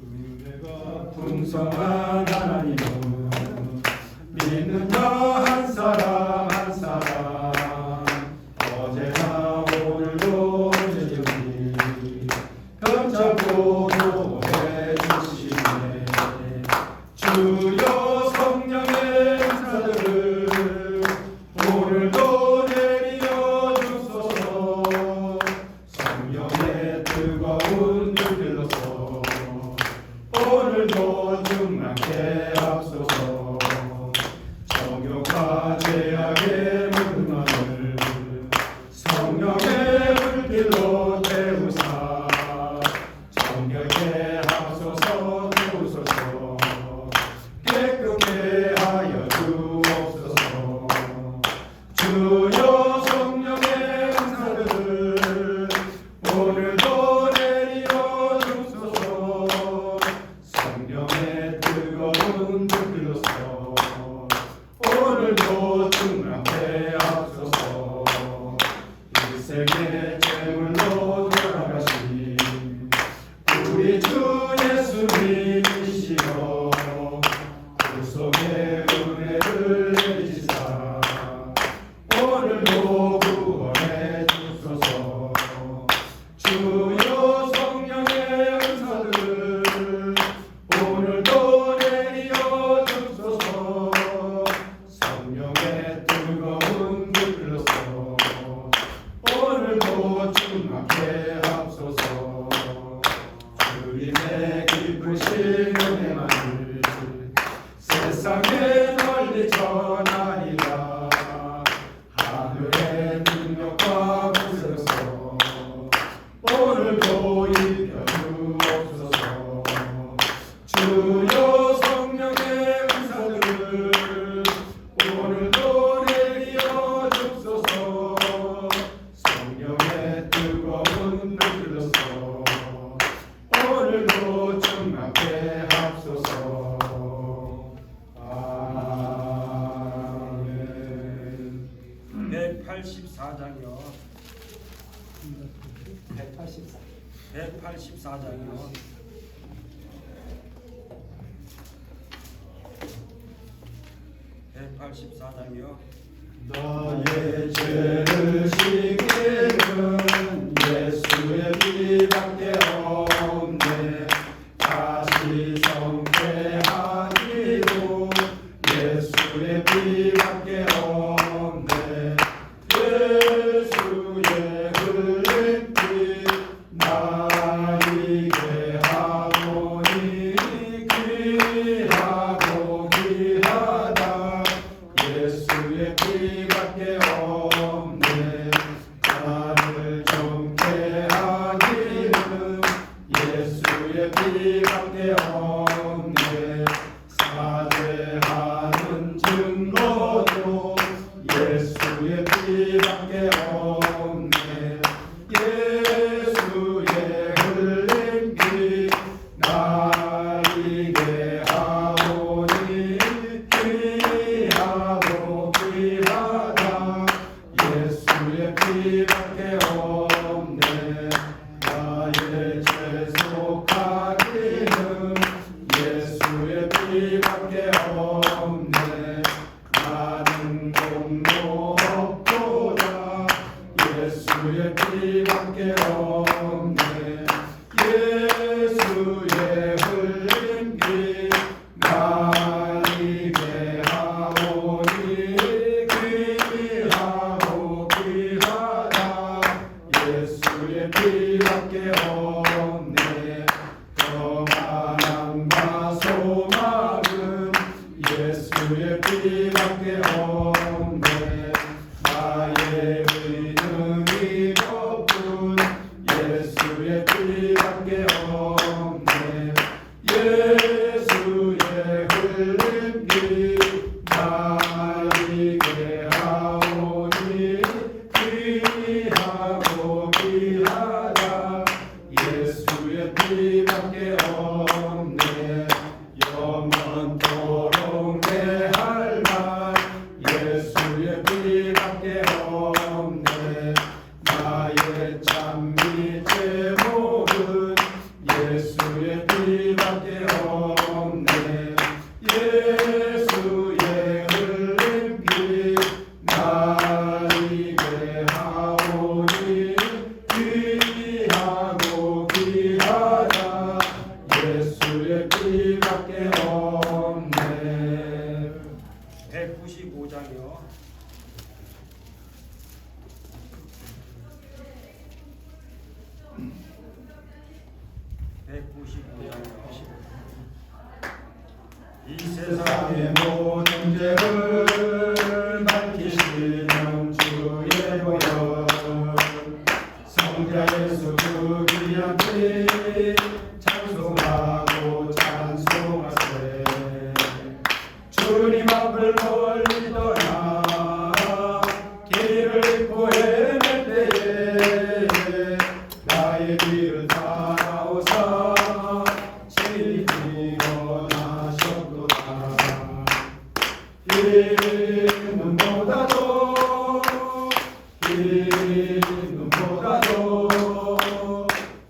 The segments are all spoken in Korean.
은혜가 풍성한 하나님은 믿는 자 한 사람 한 사람 어제나 오늘도 여전히 흠잡고 도해 주시네. 주여 성령의 은사들을 오늘도 내리려 주소서. 성령의 뜨거운 불길로서 오늘도 충만케 앞서서 정욕과 죄악의 모든 마음을 성령의 불길로 태우사 정결케 하소서. 태우소서. 깨끗게 하여 주옵소서. 주여 성령의 은사들을 오늘도 내리어 주소서. 성령의 뜨거운 불길로서 오늘도 충만케 앞서서 일생의 제물로 돌아가신 우리 주 예수 믿으시어 구속의 은혜를 내리시사 오늘도 구원해 주소서. 주여 성령의 은사들을 오늘도 내리어 주소서. 성령의 뜨거운 불길로서 오늘도 충만케 앞서서 주님의 기쁘신 은혜만을 세상에 널리 전하리라. 하늘의 능력과 구세로서 오늘도 입혀 주옵소서. 주여 성령의 은사들을 오늘도 내리어 주소서. 성령의 뜨거운 불길로서 오늘도 충만케 앞서서. 아멘. 184장이요. 184. 184장이요. 나의 죄를 씻기는 예수의 피밖에 없네. 다시 성회하기도 예수의 피밖에 없네. 예수의 흘린 피 나이게 하오니 귀하고 귀하다. 예수의 피밖에 없네. 나를 정케 하기는 예수의 피밖에 없네. 사죄하는 증거도 예수의 피밖에 없네. 예수의 흘린 피 나이게 하오니 귀하고 귀하다. 예수의 피밖에 없네. 나의 죄 속하기는 예수의 피밖에 없네. 나는 공로 없도다. 예수의 피밖에 없네. 예수의 흘린 피 나이게 하오니 귀하고 귀하다. 예수의 피밖에 없네. 평안함과 소망은 예수의 피밖에 없네. 나의 의는 이것뿐 예수의 피밖에 없네. 예수의 흘린 피 나이게 하오니 귀하고 귀하다. 예수의 피밖에 없네. 영원토록 내 할 말 예수의 피밖에 없네. 나의 찬미 제목은 예수의 피밖에 이 세상의 모든 죄를 밝히시는 주의 보혈 성자 예수 그 귀한 피 찬송하고 찬송하세. 주님 앞을 멀리 떠나 길을 잃고 헤맬 때에 나의 길을 따라오사 진리 일어나셨도다. 이 눈보다도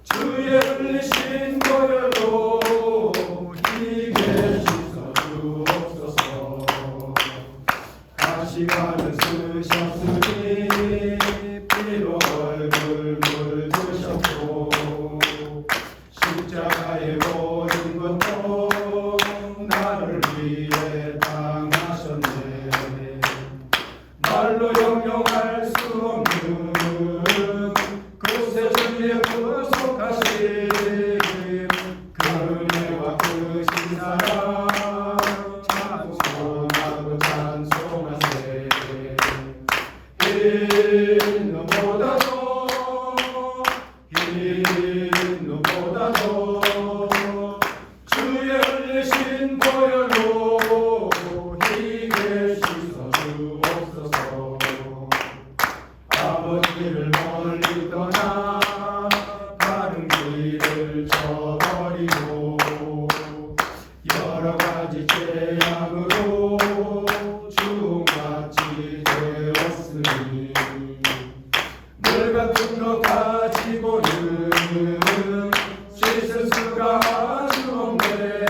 주의 흘리신 보혈로 희게 씻어주옵소서. 가시관을 쓰셨으니 피로 얼굴 물드셨고 십자가의 모든 것도 나를 위해 당하셨네. 말로 형용할 수 없는 그새 주의 구속하심 그 은혜와 그 신사랑 찬송하고 찬송하세. 흰 눈보다도 주의 흘리신 보혈로 희게 씻어주옵소서. 아버지를 멀리 떠나 다른 길을 저버리고 여러 가지 죄악으로 주같이 되었으니 물 같은 것 가지고는 씻을 수가 아주 없네.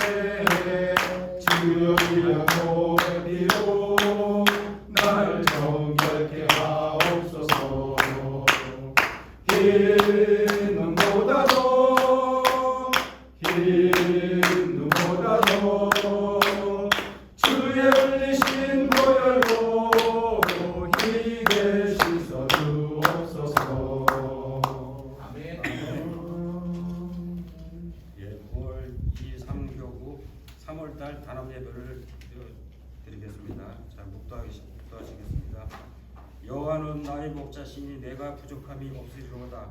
주여 이런 고백비로 나를 정결케 하옵소서. 흰 눈보다도 주의 흘리신 보혈로 희게 씻어주옵소서. 아멘. 예, 9월 23교구 3월달 단합 예배를 드리겠습니다. 자, 묵도하시겠습니다. 여호와는 나의 목자시니 내가 부족함이 없으리로다.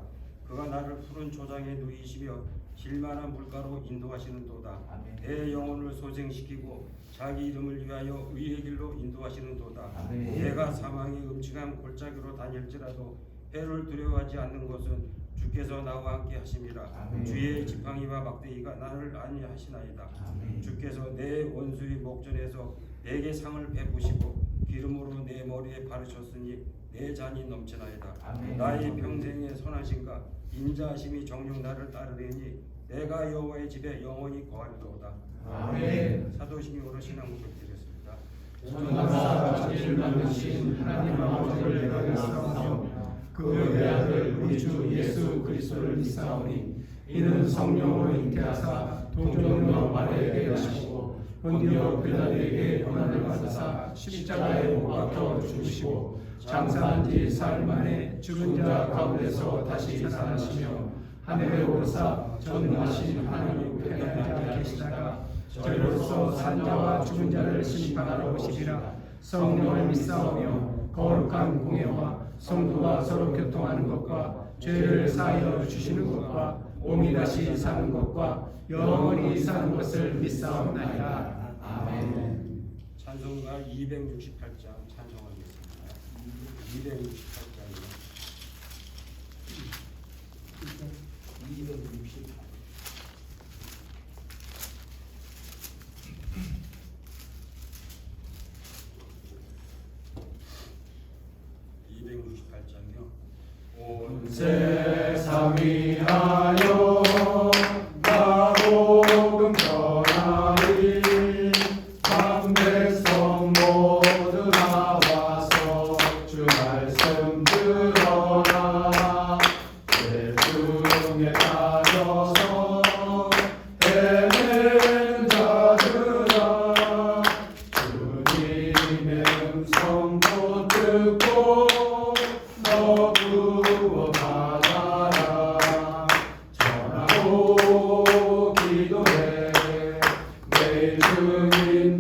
그가 나를 푸른 조장에 누이시며 질만한 물가로 인도하시는도다. 내 영혼을 소생시키고 자기 이름을 위하여 의의 길로 인도하시는도다. 내가 사망의 음침한 골짜기로 다닐지라도 해를 두려워하지 않는 것은 주께서 나와 함께 하심이라. 주의 지팡이와 막대기가 나를 안위하시나이다. 주께서 내 원수의 목전에서 내게 상을 베푸시고 기름으로 내 머리에 바르셨으니 내 잔이 넘치나이다. 나의 평생의 선하심과 인자하심이 정녕 나를 따르리니 내가 여호와의 집에 영원히 거하리로다. 아멘. 사도신경으로 신앙 고백드렸습니다. 전능하사 지을 만드신 하나님 아버지를 내가 믿사오며 그 외아들 우리 주 예수 그리스도를 믿사오니 이는 성령으로 잉태하사 동정녀 마리아에게 하시고 본디오 빌라도에게 고난을 받으사 십자가에 못 박혀 죽으시고 장사한 지 사흘 만에 죽은 자 가운데서 다시 살아나시며 하늘에 오르사 전능하신 하나님 우편에 앉아 계시다가 저희로서 산 자와 죽은 자를 심판하러 오시리라. 성령을 믿사오며 거룩한 공예와 성도가 서로 교통하는 것과 죄를 사하여 주시는 것과 몸이 다시 사는 것과 영원히 사는 것을 믿사옵나이다. 아멘. 찬송가 268장 찬송하겠습니다. 268장이요. 268. 온 세상 위하여 나 복음 전하리. 한 백성 모두 나와서 주 말씀 들어라. 죄 중에 빠져서 헤매는 자들아 주님의 음성 못 듣고 너 구원 받아라. 전하고 기도해 매일 주님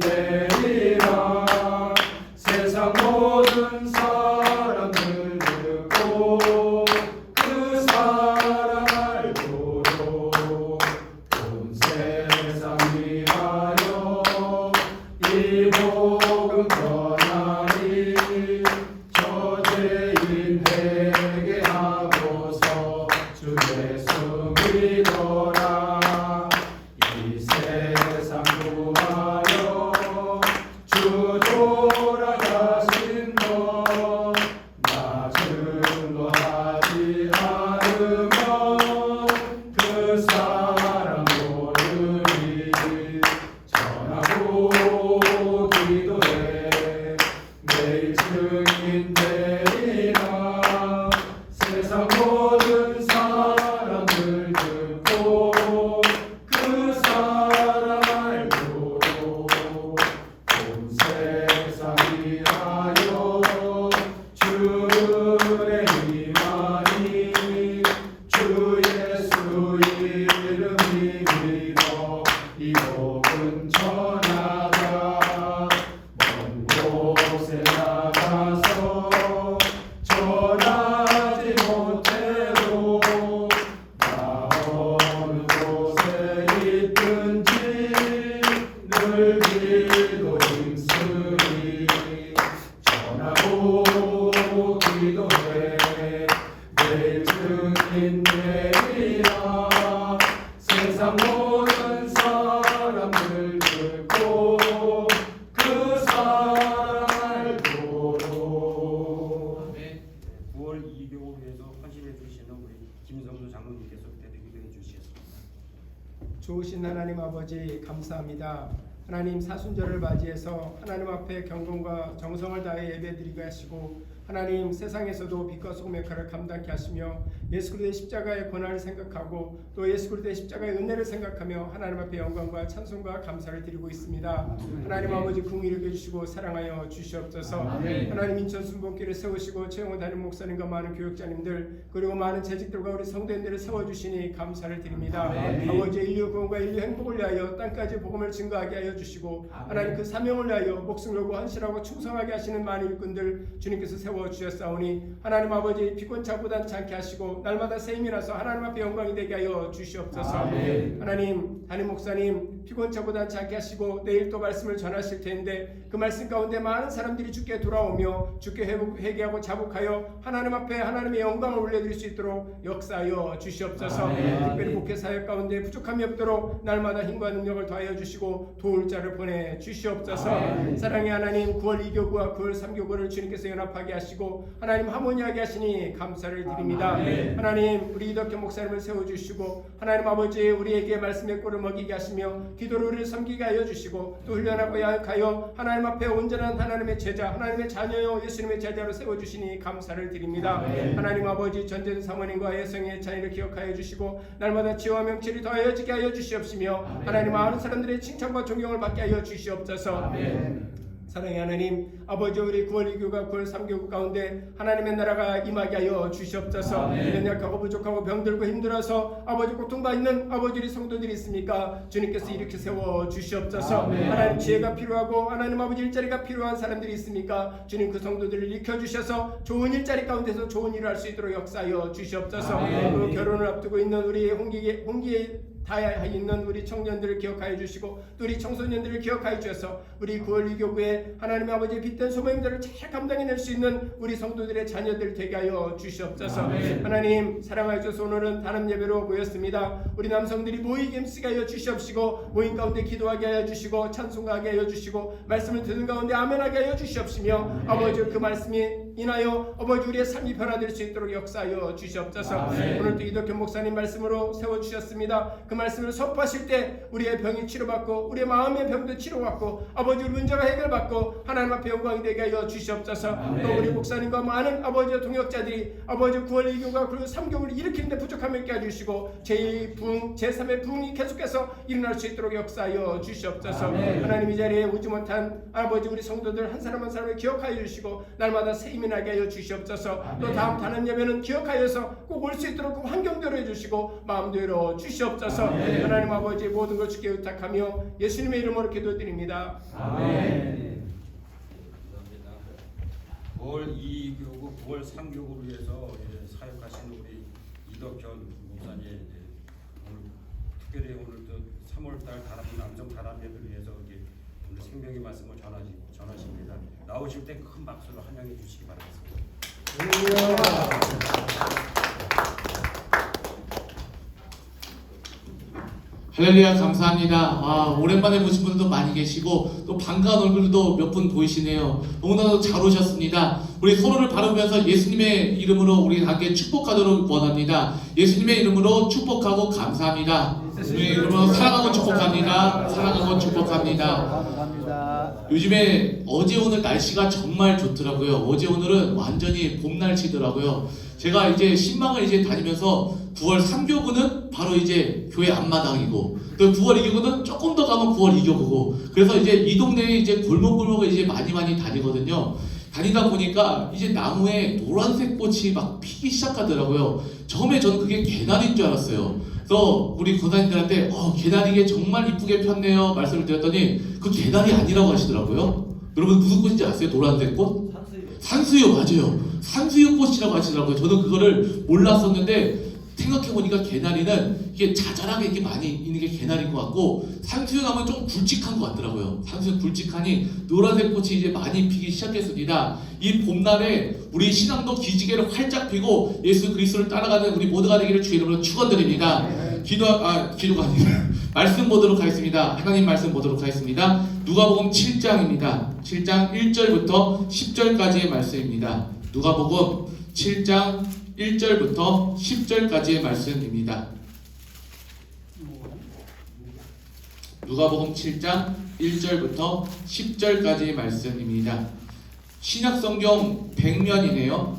좋으신 하나님 아버지 감사합니다. 하나님 사순절을 맞이해서 하나님 앞에 경건과 정성을 다해 예배드리게 하시고 하나님 세상에서도 빛과 소금의 역할을 감당케 하시며 예수 그리스도의 십자가의 권한을 생각하고 또 예수 그리스도의 십자가의 은혜를 생각하며 하나님 앞에 영광과 찬송과 감사를 드리고 있습니다. 하나님 아버지 긍휼히 여겨주시고 사랑하여 주시옵소서. 하나님 인천 순복길을 세우시고 최영호 담임 목사님과 많은 교육자님들 그리고 많은 재직들과 우리 성도님들을 세워주시니 감사를 드립니다. 아버지 인류 구원과 인류 행복을 위하여 땅까지 복음을 증거하게 하여 주시고 하나님 그 사명을 위하여 목숨 걸고 헌신하고 충성하게 하시는 많은 일꾼들 주님께서 세워주셨사오니 하나님 아버지 비권차보단 않게 하시고 날마다 새 힘이 나서 하나님 앞에 영광이 되게 하여 주시옵소서. 하나님 담임 목사님 피곤차보다 않게 하시고 내일 또 말씀을 전하실 텐데 그 말씀 가운데 많은 사람들이 주께 돌아오며 주께 회개하고 자복하여 하나님 앞에 하나님의 영광을 올려드릴 수 있도록 역사하여 주시옵소서. 특별히 목회 사역 가운데 부족함이 없도록 날마다 힘과 능력을 더하여 주시고 도울 자를 보내 주시옵소서. 사랑의 하나님 9월 2교구와 9월 3교구를 주님께서 연합하게 하시고 하나님 하모니하게 하시니 감사를 드립니다. 하나님 우리 이덕현 목사님을 세워주시고 하나님 아버지 우리에게 말씀의 꼴을 먹이게 하시며 기도로 우리를 섬기게 하여 주시고 또 훈련하고 야약하여 하나님 앞에 온전한 하나님의 제자 하나님의 자녀요 예수님의 제자로 세워주시니 감사를 드립니다. 하나님 아버지 전된 사모님과 예성의 자녀를 기억하여 주시고 날마다 지혜와 명철이 더하여지게 하여 주시옵시며 하나님 많은 사람들의 칭찬과 존경을 받게 하여 주시옵소서. 사랑의 하나님 아버지 우리 9월 2교가 9월 3교구 가운데 하나님의 나라가 임하게 하여 주시옵소서. 연약하고 부족하고 병들고 힘들어서 아버지 고통받는 아버지 우리 성도들이 있습니까? 주님께서 이렇게 세워 주시옵소서. 하나님 지혜가 필요하고 하나님 아버지 일자리가 필요한 사람들이 있습니까? 주님 그 성도들을 일으켜주셔서 좋은 일자리 가운데서 좋은 일을 할 수 있도록 역사하여 주시옵소서. 또 결혼을 앞두고 있는 우리 홍기에 다야 있는 우리 청년들을 기억하여 주시고 또 우리 청소년들을 기억하여 주셔서 우리 9월 2교구에 하나님의 아버지의 빛된 소명들을 잘 감당해낼 수 있는 우리 성도들의 자녀들 되게 하여 주시옵소서. 하나님 사랑하여 주셔서 오늘은 단합 예배로 모였습니다. 우리 남성들이 모이게 힘쓰게 하여 주시옵시고 모임 가운데 기도하게 하여 주시고 찬송하게 하여 주시고 말씀을 듣는 가운데 아멘하게 하여 주시옵시며 아버지 그 말씀이 인하여 아버지 우리의 삶이 변화될 수 있도록 역사하여 주시옵소서. 오늘도 이덕현 목사님 말씀으로 세워주셨습니다. 그 말씀을 선포하실 때 우리의 병이 치료받고 우리의 마음의 병도 치료받고 아버지 우리 문제가 해결받고 하나님 앞에 영광이 되게 하여 주시옵소서. 또 우리 목사님과 많은 아버지의 동역자들이 아버지 9월 2교가 그리고 3교를 일으키는데 부족함을 있게 해주시고 제2부흥 제3의 부흥이 계속해서 일어날 수 있도록 역사하여 주시옵소서. 하나님 이 자리에 오지 못한 아버지 우리 성도들 한 사람 한 사람을 기억하여 주시고 날마다 새 힘이 나게 하여 주시옵소서. 또 다음 단합 예배는 기억하여서 꼭 올 수 있도록 그 환경대로 해주시고 마음대로 주시옵소서. 하나님 아버지 모든 걸 주께 의탁하며 예수님의 이름으로 기도드립니다. 아멘. 감사합니다. 9월 2교구, 9월 3교구를 위해서 사역하신 우리 이덕현 목사님 오늘 특별히 오늘 또 3월달 남성 단합예배를 위해서 오늘 생명의 말씀을 전하십니다. 나오실 때 큰 박수로 환영해 주시기 바라겠습니다. 할렐루야 감사합니다. 오랜만에 보신 분들도 많이 계시고 또 반가운 얼굴도 몇 분 보이시네요. 너무나도 잘 오셨습니다. 우리 서로를 바라보면서 예수님의 이름으로 우리 함께 축복하도록 원합니다. 예수님의 이름으로 축복하고 감사합니다. 예수님의 이름으로 사랑하고 축복합니다. 사랑하고 축복합니다. 요즘에 어제 오늘 날씨가 정말 좋더라고요. 어제 오늘은 완전히 봄 날씨더라고요. 제가 이제 신방을 이제 다니면서 9월 3교구는 바로 이제 교회 앞마당이고 또 9월 2교구는 조금 더 가면 9월 2교구고 그래서 이제 이 동네에 이제 골목골목을 이제 많이 다니거든요. 다니다 보니까 이제 나무에 노란색 꽃이 막 피기 시작하더라고요. 처음에 저는 그게 개나리인 줄 알았어요. 그래서 우리 권사님들한테 개나리게 정말 이쁘게 폈네요 말씀을 드렸더니 그 개나리 아니라고 하시더라고요. 여러분 무슨 꽃인지 아세요? 노란색 꽃? 산수유 맞아요. 산수유 꽃이라고 하시더라고요. 저는 그거를 몰랐었는데 생각해보니까 개나리는 이게 자잘하게 이렇게 많이 있는 게 개나리인 것 같고 산수유나무는 좀 굵직한 것 같더라고요. 산수유 굵직하니 노란색 꽃이 이제 많이 피기 시작했습니다. 이 봄날에 우리 신앙도 기지개를 활짝 펴고 예수 그리스도를 따라가는 우리 모두가 되기를 주의 이름으로 축원드립니다. 기도가 아니라 말씀 보도록 하겠습니다. 하나님 말씀 보도록 하겠습니다. 누가복음 7장입니다. 7장 1절부터 10절까지의 말씀입니다. 누가복음 7장 1절부터 10절까지의 말씀입니다. 누가복음 7장 1절부터 10절까지의 말씀입니다. 신약성경 100면이네요.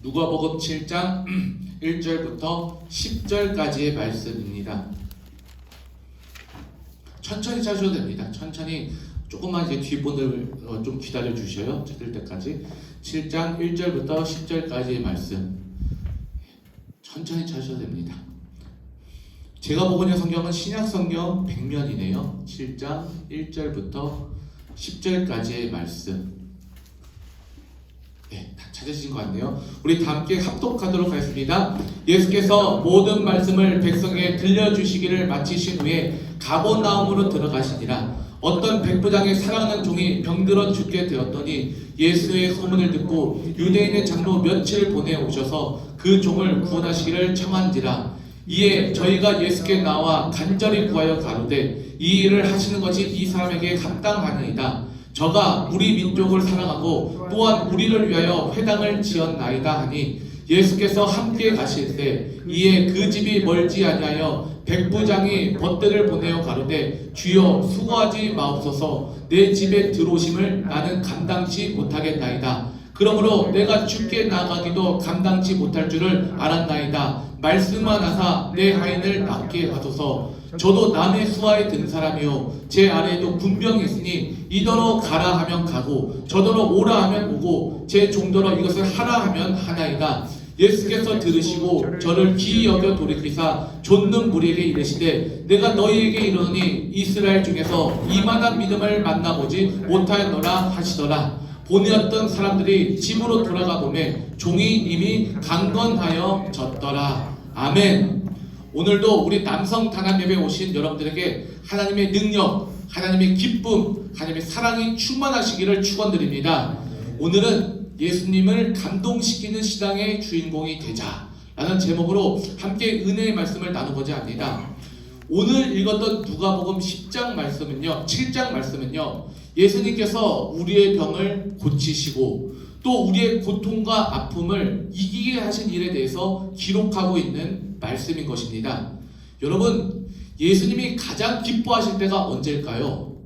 누가복음 7장 1절부터 10절까지의 말씀입니다. 천천히 찾으셔도 됩니다. 천천히 조금만 이제 뒷분들 좀 기다려 주셔요. 찾을 때까지. 7장 1절부터 10절까지의 말씀 천천히 찾으셔도 됩니다. 제가 보고 있는 성경은 신약성경 100면이네요. 7장 1절부터 10절까지의 말씀. 네, 다 찾으신 것 같네요. 우리 다 함께 합독하도록 하겠습니다. 예수께서 모든 말씀을 백성에게 들려주시기를 마치신 후에 가버나움으로 들어가시니라. 어떤 백부장의 사랑하는 종이 병들어 죽게 되었더니 예수의 소문을 듣고 유대인의 장로 몇을 보내오셔서 그 종을 구원하시기를 청한지라. 이에 저희가 예수께 나와 간절히 구하여 가로되 이 일을 하시는 것이 이 사람에게 합당하니이다. 저가 우리 민족을 사랑하고 또한 우리를 위하여 회당을 지었나이다 하니 예수께서 함께 가실 때 이에 그 집이 멀지 아니하여 백부장이 벗들을 보내어 가로되 주여 수고하지 마옵소서 내 집에 들어오심을 나는 감당치 못하겠나이다. 그러므로 내가 죽게 나가기도 감당치 못할 줄을 알았나이다. 말씀만 하사 내 하인을 낫게 하소서. 저도 남의 수하에 든 사람이요 제 아래에도 군병이 있으니 이더러 가라 하면 가고 저더러 오라 하면 오고 제 종더러 이것을 하라 하면 하나이다. 예수께서 들으시고 저를 기이 여겨 돌이키사 좇는 무리에게 이르시되 내가 너희에게 이르노니 이스라엘 중에서 이만한 믿음을 만나보지 못하였노라 하시더라. 보내었던 사람들이 집으로 돌아가 보매 종이 이미 강건하여 졌더라. 아멘. 오늘도 우리 남성 단합 예배에 오신 여러분들에게 하나님의 능력, 하나님의 기쁨, 하나님의 사랑이 충만하시기를 축원드립니다. 오늘은 예수님을 감동시키는 시당의 주인공이 되자 라는 제목으로 함께 은혜의 말씀을 나누고자 합니다. 오늘 읽었던 누가복음 10장 말씀은요, 7장 말씀은요, 예수님께서 우리의 병을 고치시고 또 우리의 고통과 아픔을 이기게 하신 일에 대해서 기록하고 있는 말씀인 것입니다. 여러분, 예수님이 가장 기뻐하실 때가 언제일까요?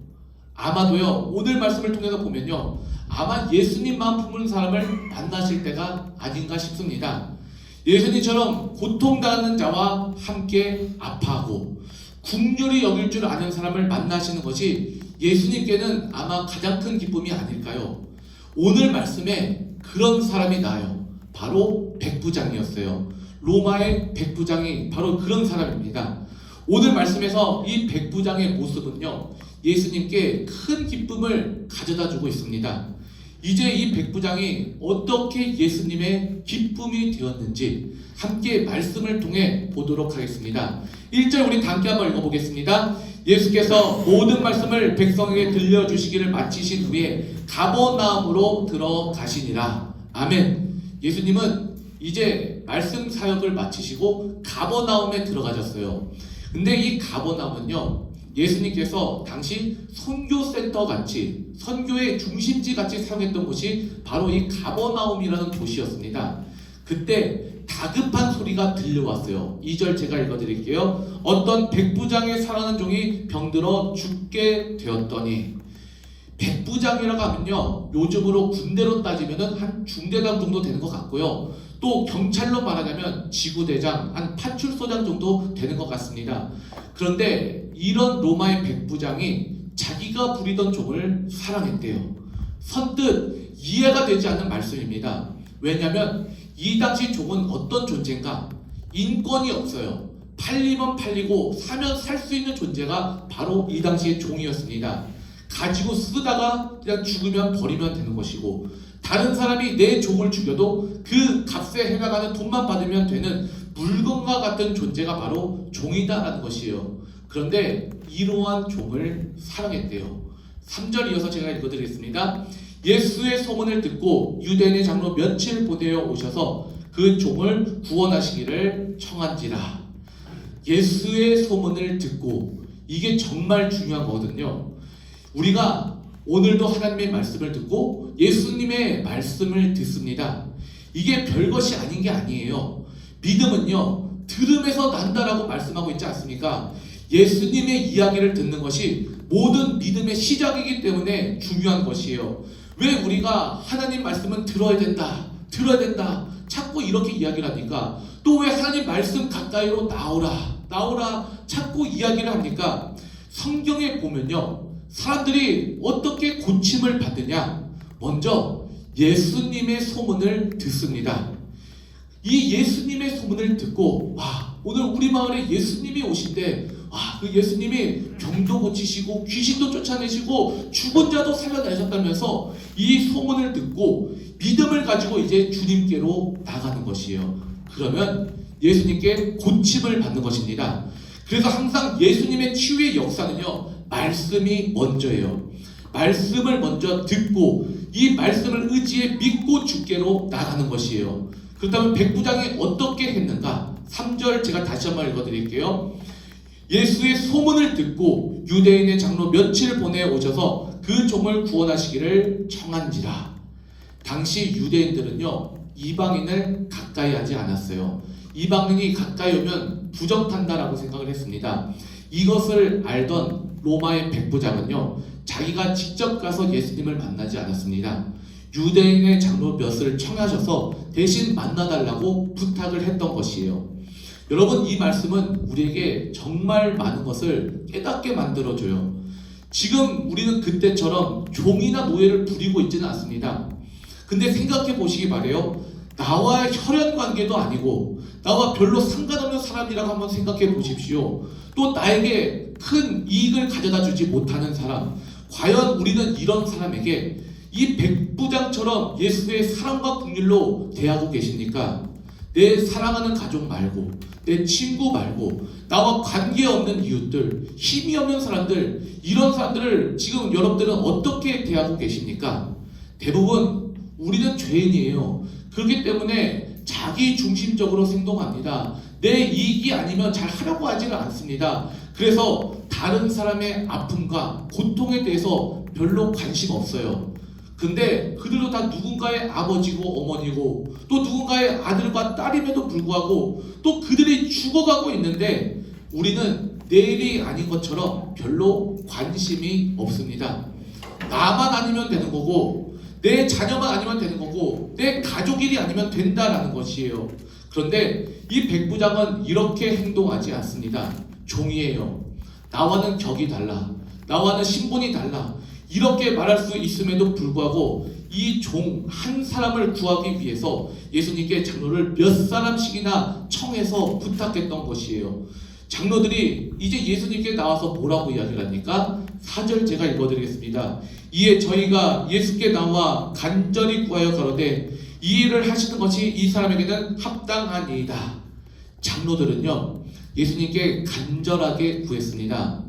아마도요, 오늘 말씀을 통해서 보면요, 아마 예수님 마음 품은 사람을 만나실 때가 아닌가 싶습니다. 예수님처럼 고통당하는 자와 함께 아파하고 긍휼히 여길 줄 아는 사람을 만나시는 것이 예수님께는 아마 가장 큰 기쁨이 아닐까요? 오늘 말씀에 그런 사람이 나와요. 바로 백부장이었어요. 로마의 백부장이 바로 그런 사람입니다. 오늘 말씀에서 이 백부장의 모습은요, 예수님께 큰 기쁨을 가져다 주고 있습니다. 이제 이 백부장이 어떻게 예수님의 기쁨이 되었는지 함께 말씀을 통해 보도록 하겠습니다. 1절 우리 함께 한번 읽어보겠습니다. 예수께서 모든 말씀을 백성에게 들려주시기를 마치신 후에 가버나움으로 들어가시니라. 아멘. 예수님은 이제 말씀 사역을 마치시고 가버나움에 들어가셨어요. 근데 이 가버나움은요, 예수님께서 당시 선교센터 같이, 선교의 중심지 같이 사용했던 곳이 바로 이 가버나움이라는 도시였습니다. 그때 다급한 소리가 들려왔어요. 2절 제가 읽어드릴게요. 어떤 백부장의 사랑하는 종이 병들어 죽게 되었더니, 백부장이라고 하면요, 요즘으로 군대로 따지면 한 중대장 정도 되는 것 같고요, 또 경찰로 말하자면 지구대장, 한 파출소장 정도 되는 것 같습니다. 그런데 이런 로마의 백부장이 자기가 부리던 종을 사랑했대요. 선뜻 이해가 되지 않는 말씀입니다. 왜냐하면 이 당시 종은 어떤 존재인가? 인권이 없어요. 팔리면 팔리고 사면 살 수 있는 존재가 바로 이 당시의 종이었습니다. 가지고 쓰다가 그냥 죽으면 버리면 되는 것이고, 다른 사람이 내 종을 죽여도 그 값에 해나가는 돈만 받으면 되는 물건과 같은 존재가 바로 종이다라는 것이에요. 그런데 이러한 종을 사랑했대요. 3절 이어서 제가 읽어드리겠습니다. 예수의 소문을 듣고 유대인의 장로 몇을 보내어 오셔서 그 종을 구원하시기를 청한지라. 예수의 소문을 듣고, 이게 정말 중요한 거거든요. 우리가 오늘도 하나님의 말씀을 듣고 예수님의 말씀을 듣습니다. 이게 별것이 아닌 게 아니에요. 믿음은요, 들음에서 난다라고 말씀하고 있지 않습니까? 예수님의 이야기를 듣는 것이 모든 믿음의 시작이기 때문에 중요한 것이에요. 왜 우리가 하나님 말씀은 들어야 된다, 들어야 된다, 자꾸 이렇게 이야기를 합니까? 또 왜 하나님 말씀 가까이로 나오라 자꾸 이야기를 합니까? 성경에 보면요, 사람들이 어떻게 고침을 받느냐? 먼저 예수님의 소문을 듣습니다. 이 예수님의 소문을 듣고, 와, 오늘 우리 마을에 예수님이 오신대. 와, 그 예수님이 병도 고치시고 귀신도 쫓아내시고 죽은 자도 살려내셨다면서 이 소문을 듣고 믿음을 가지고 이제 주님께로 나가는 것이에요. 그러면 예수님께 고침을 받는 것입니다. 그래서 항상 예수님의 치유의 역사는요, 말씀이 먼저예요. 말씀을 먼저 듣고 이 말씀을 의지해 믿고 주께로 나가는 것이에요. 그렇다면 백부장이 어떻게 했는가? 3절 제가 다시 한번 읽어드릴게요. 예수의 소문을 듣고 유대인의 장로 몇을 보내오셔서 그 종을 구원하시기를 청한지라. 당시 유대인들은요, 이방인을 가까이 하지 않았어요. 이방인이 가까이 오면 부정탄다라고 생각을 했습니다. 이것을 알던 로마의 백부장은요, 자기가 직접 가서 예수님을 만나지 않았습니다. 유대인의 장로 몇을 청하셔서 대신 만나달라고 부탁을 했던 것이에요. 여러분, 이 말씀은 우리에게 정말 많은 것을 깨닫게 만들어줘요. 지금 우리는 그때처럼 종이나 노예를 부리고 있지는 않습니다. 근데 생각해 보시기 바래요. 나와 혈연 관계도 아니고 나와 별로 상관없는 사람이라고 한번 생각해 보십시오. 또 나에게 큰 이익을 가져다 주지 못하는 사람, 과연 우리는 이런 사람에게 이 백부장처럼 예수의 사랑과 긍휼로 대하고 계십니까? 내 사랑하는 가족 말고, 내 친구 말고, 나와 관계없는 이웃들, 힘이 없는 사람들, 이런 사람들을 지금 여러분들은 어떻게 대하고 계십니까? 대부분 우리는 죄인이에요. 그렇기 때문에 자기 중심적으로 행동합니다. 내 이익이 아니면 잘 하려고 하지는 않습니다. 그래서 다른 사람의 아픔과 고통에 대해서 별로 관심 없어요. 근데 그들도 다 누군가의 아버지고 어머니고 또 누군가의 아들과 딸임에도 불구하고 또 그들이 죽어가고 있는데 우리는 내일이 아닌 것처럼 별로 관심이 없습니다. 나만 아니면 되는 거고 내 자녀만 아니면 되는 거고 내 가족 일이 아니면 된다라는 것이에요. 그런데 이 백부장은 이렇게 행동하지 않습니다. 종이에요. 나와는 격이 달라. 나와는 신분이 달라. 이렇게 말할 수 있음에도 불구하고 이 종 한 사람을 구하기 위해서 예수님께 장로를 몇 사람씩이나 청해서 부탁했던 것이에요. 장로들이 이제 예수님께 나와서 뭐라고 이야기를 합니까? 4절 제가 읽어드리겠습니다. 이에 저희가 예수께 나와 간절히 구하여 가로되 이 일을 하시는 것이 이 사람에게는 합당하니이다. 장로들은요, 예수님께 간절하게 구했습니다.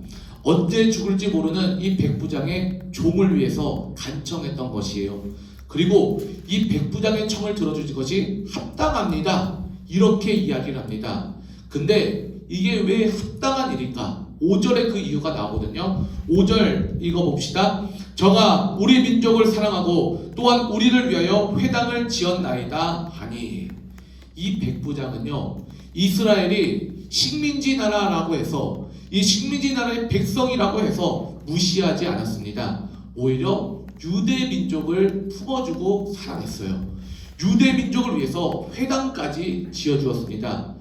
언제 죽을지 모르는 이 백부장의 종을 위해서 간청했던 것이에요. 그리고 이 백부장의 청을 들어주신 것이 합당합니다. 이렇게 이야기를 합니다. 근데 이게 왜 합당한 일일까? 5절에 그 이유가 나오거든요. 5절 읽어봅시다. 저가 우리 민족을 사랑하고 또한 우리를 위하여 회당을 지었나이다 하니. 이 백부장은요, 이스라엘이 식민지 나라라고 해서 이 식민지 나라의 백성이라고 해서 무시하지 않았습니다. 오히려 유대 민족을 품어주고 사랑했어요. 유대 민족을 위해서 회당까지 지어주었습니다.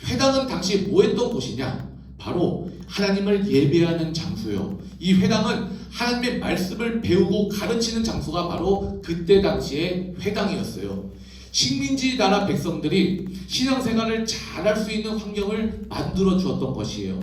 회당은 당시 뭐 했던 곳이냐? 바로 하나님을 예배하는 장소요. 이 회당은 하나님의 말씀을 배우고 가르치는 장소가 바로 그때 당시의 회당이었어요. 식민지 나라 백성들이 신앙생활을 잘할 수 있는 환경을 만들어 주었던 것이에요.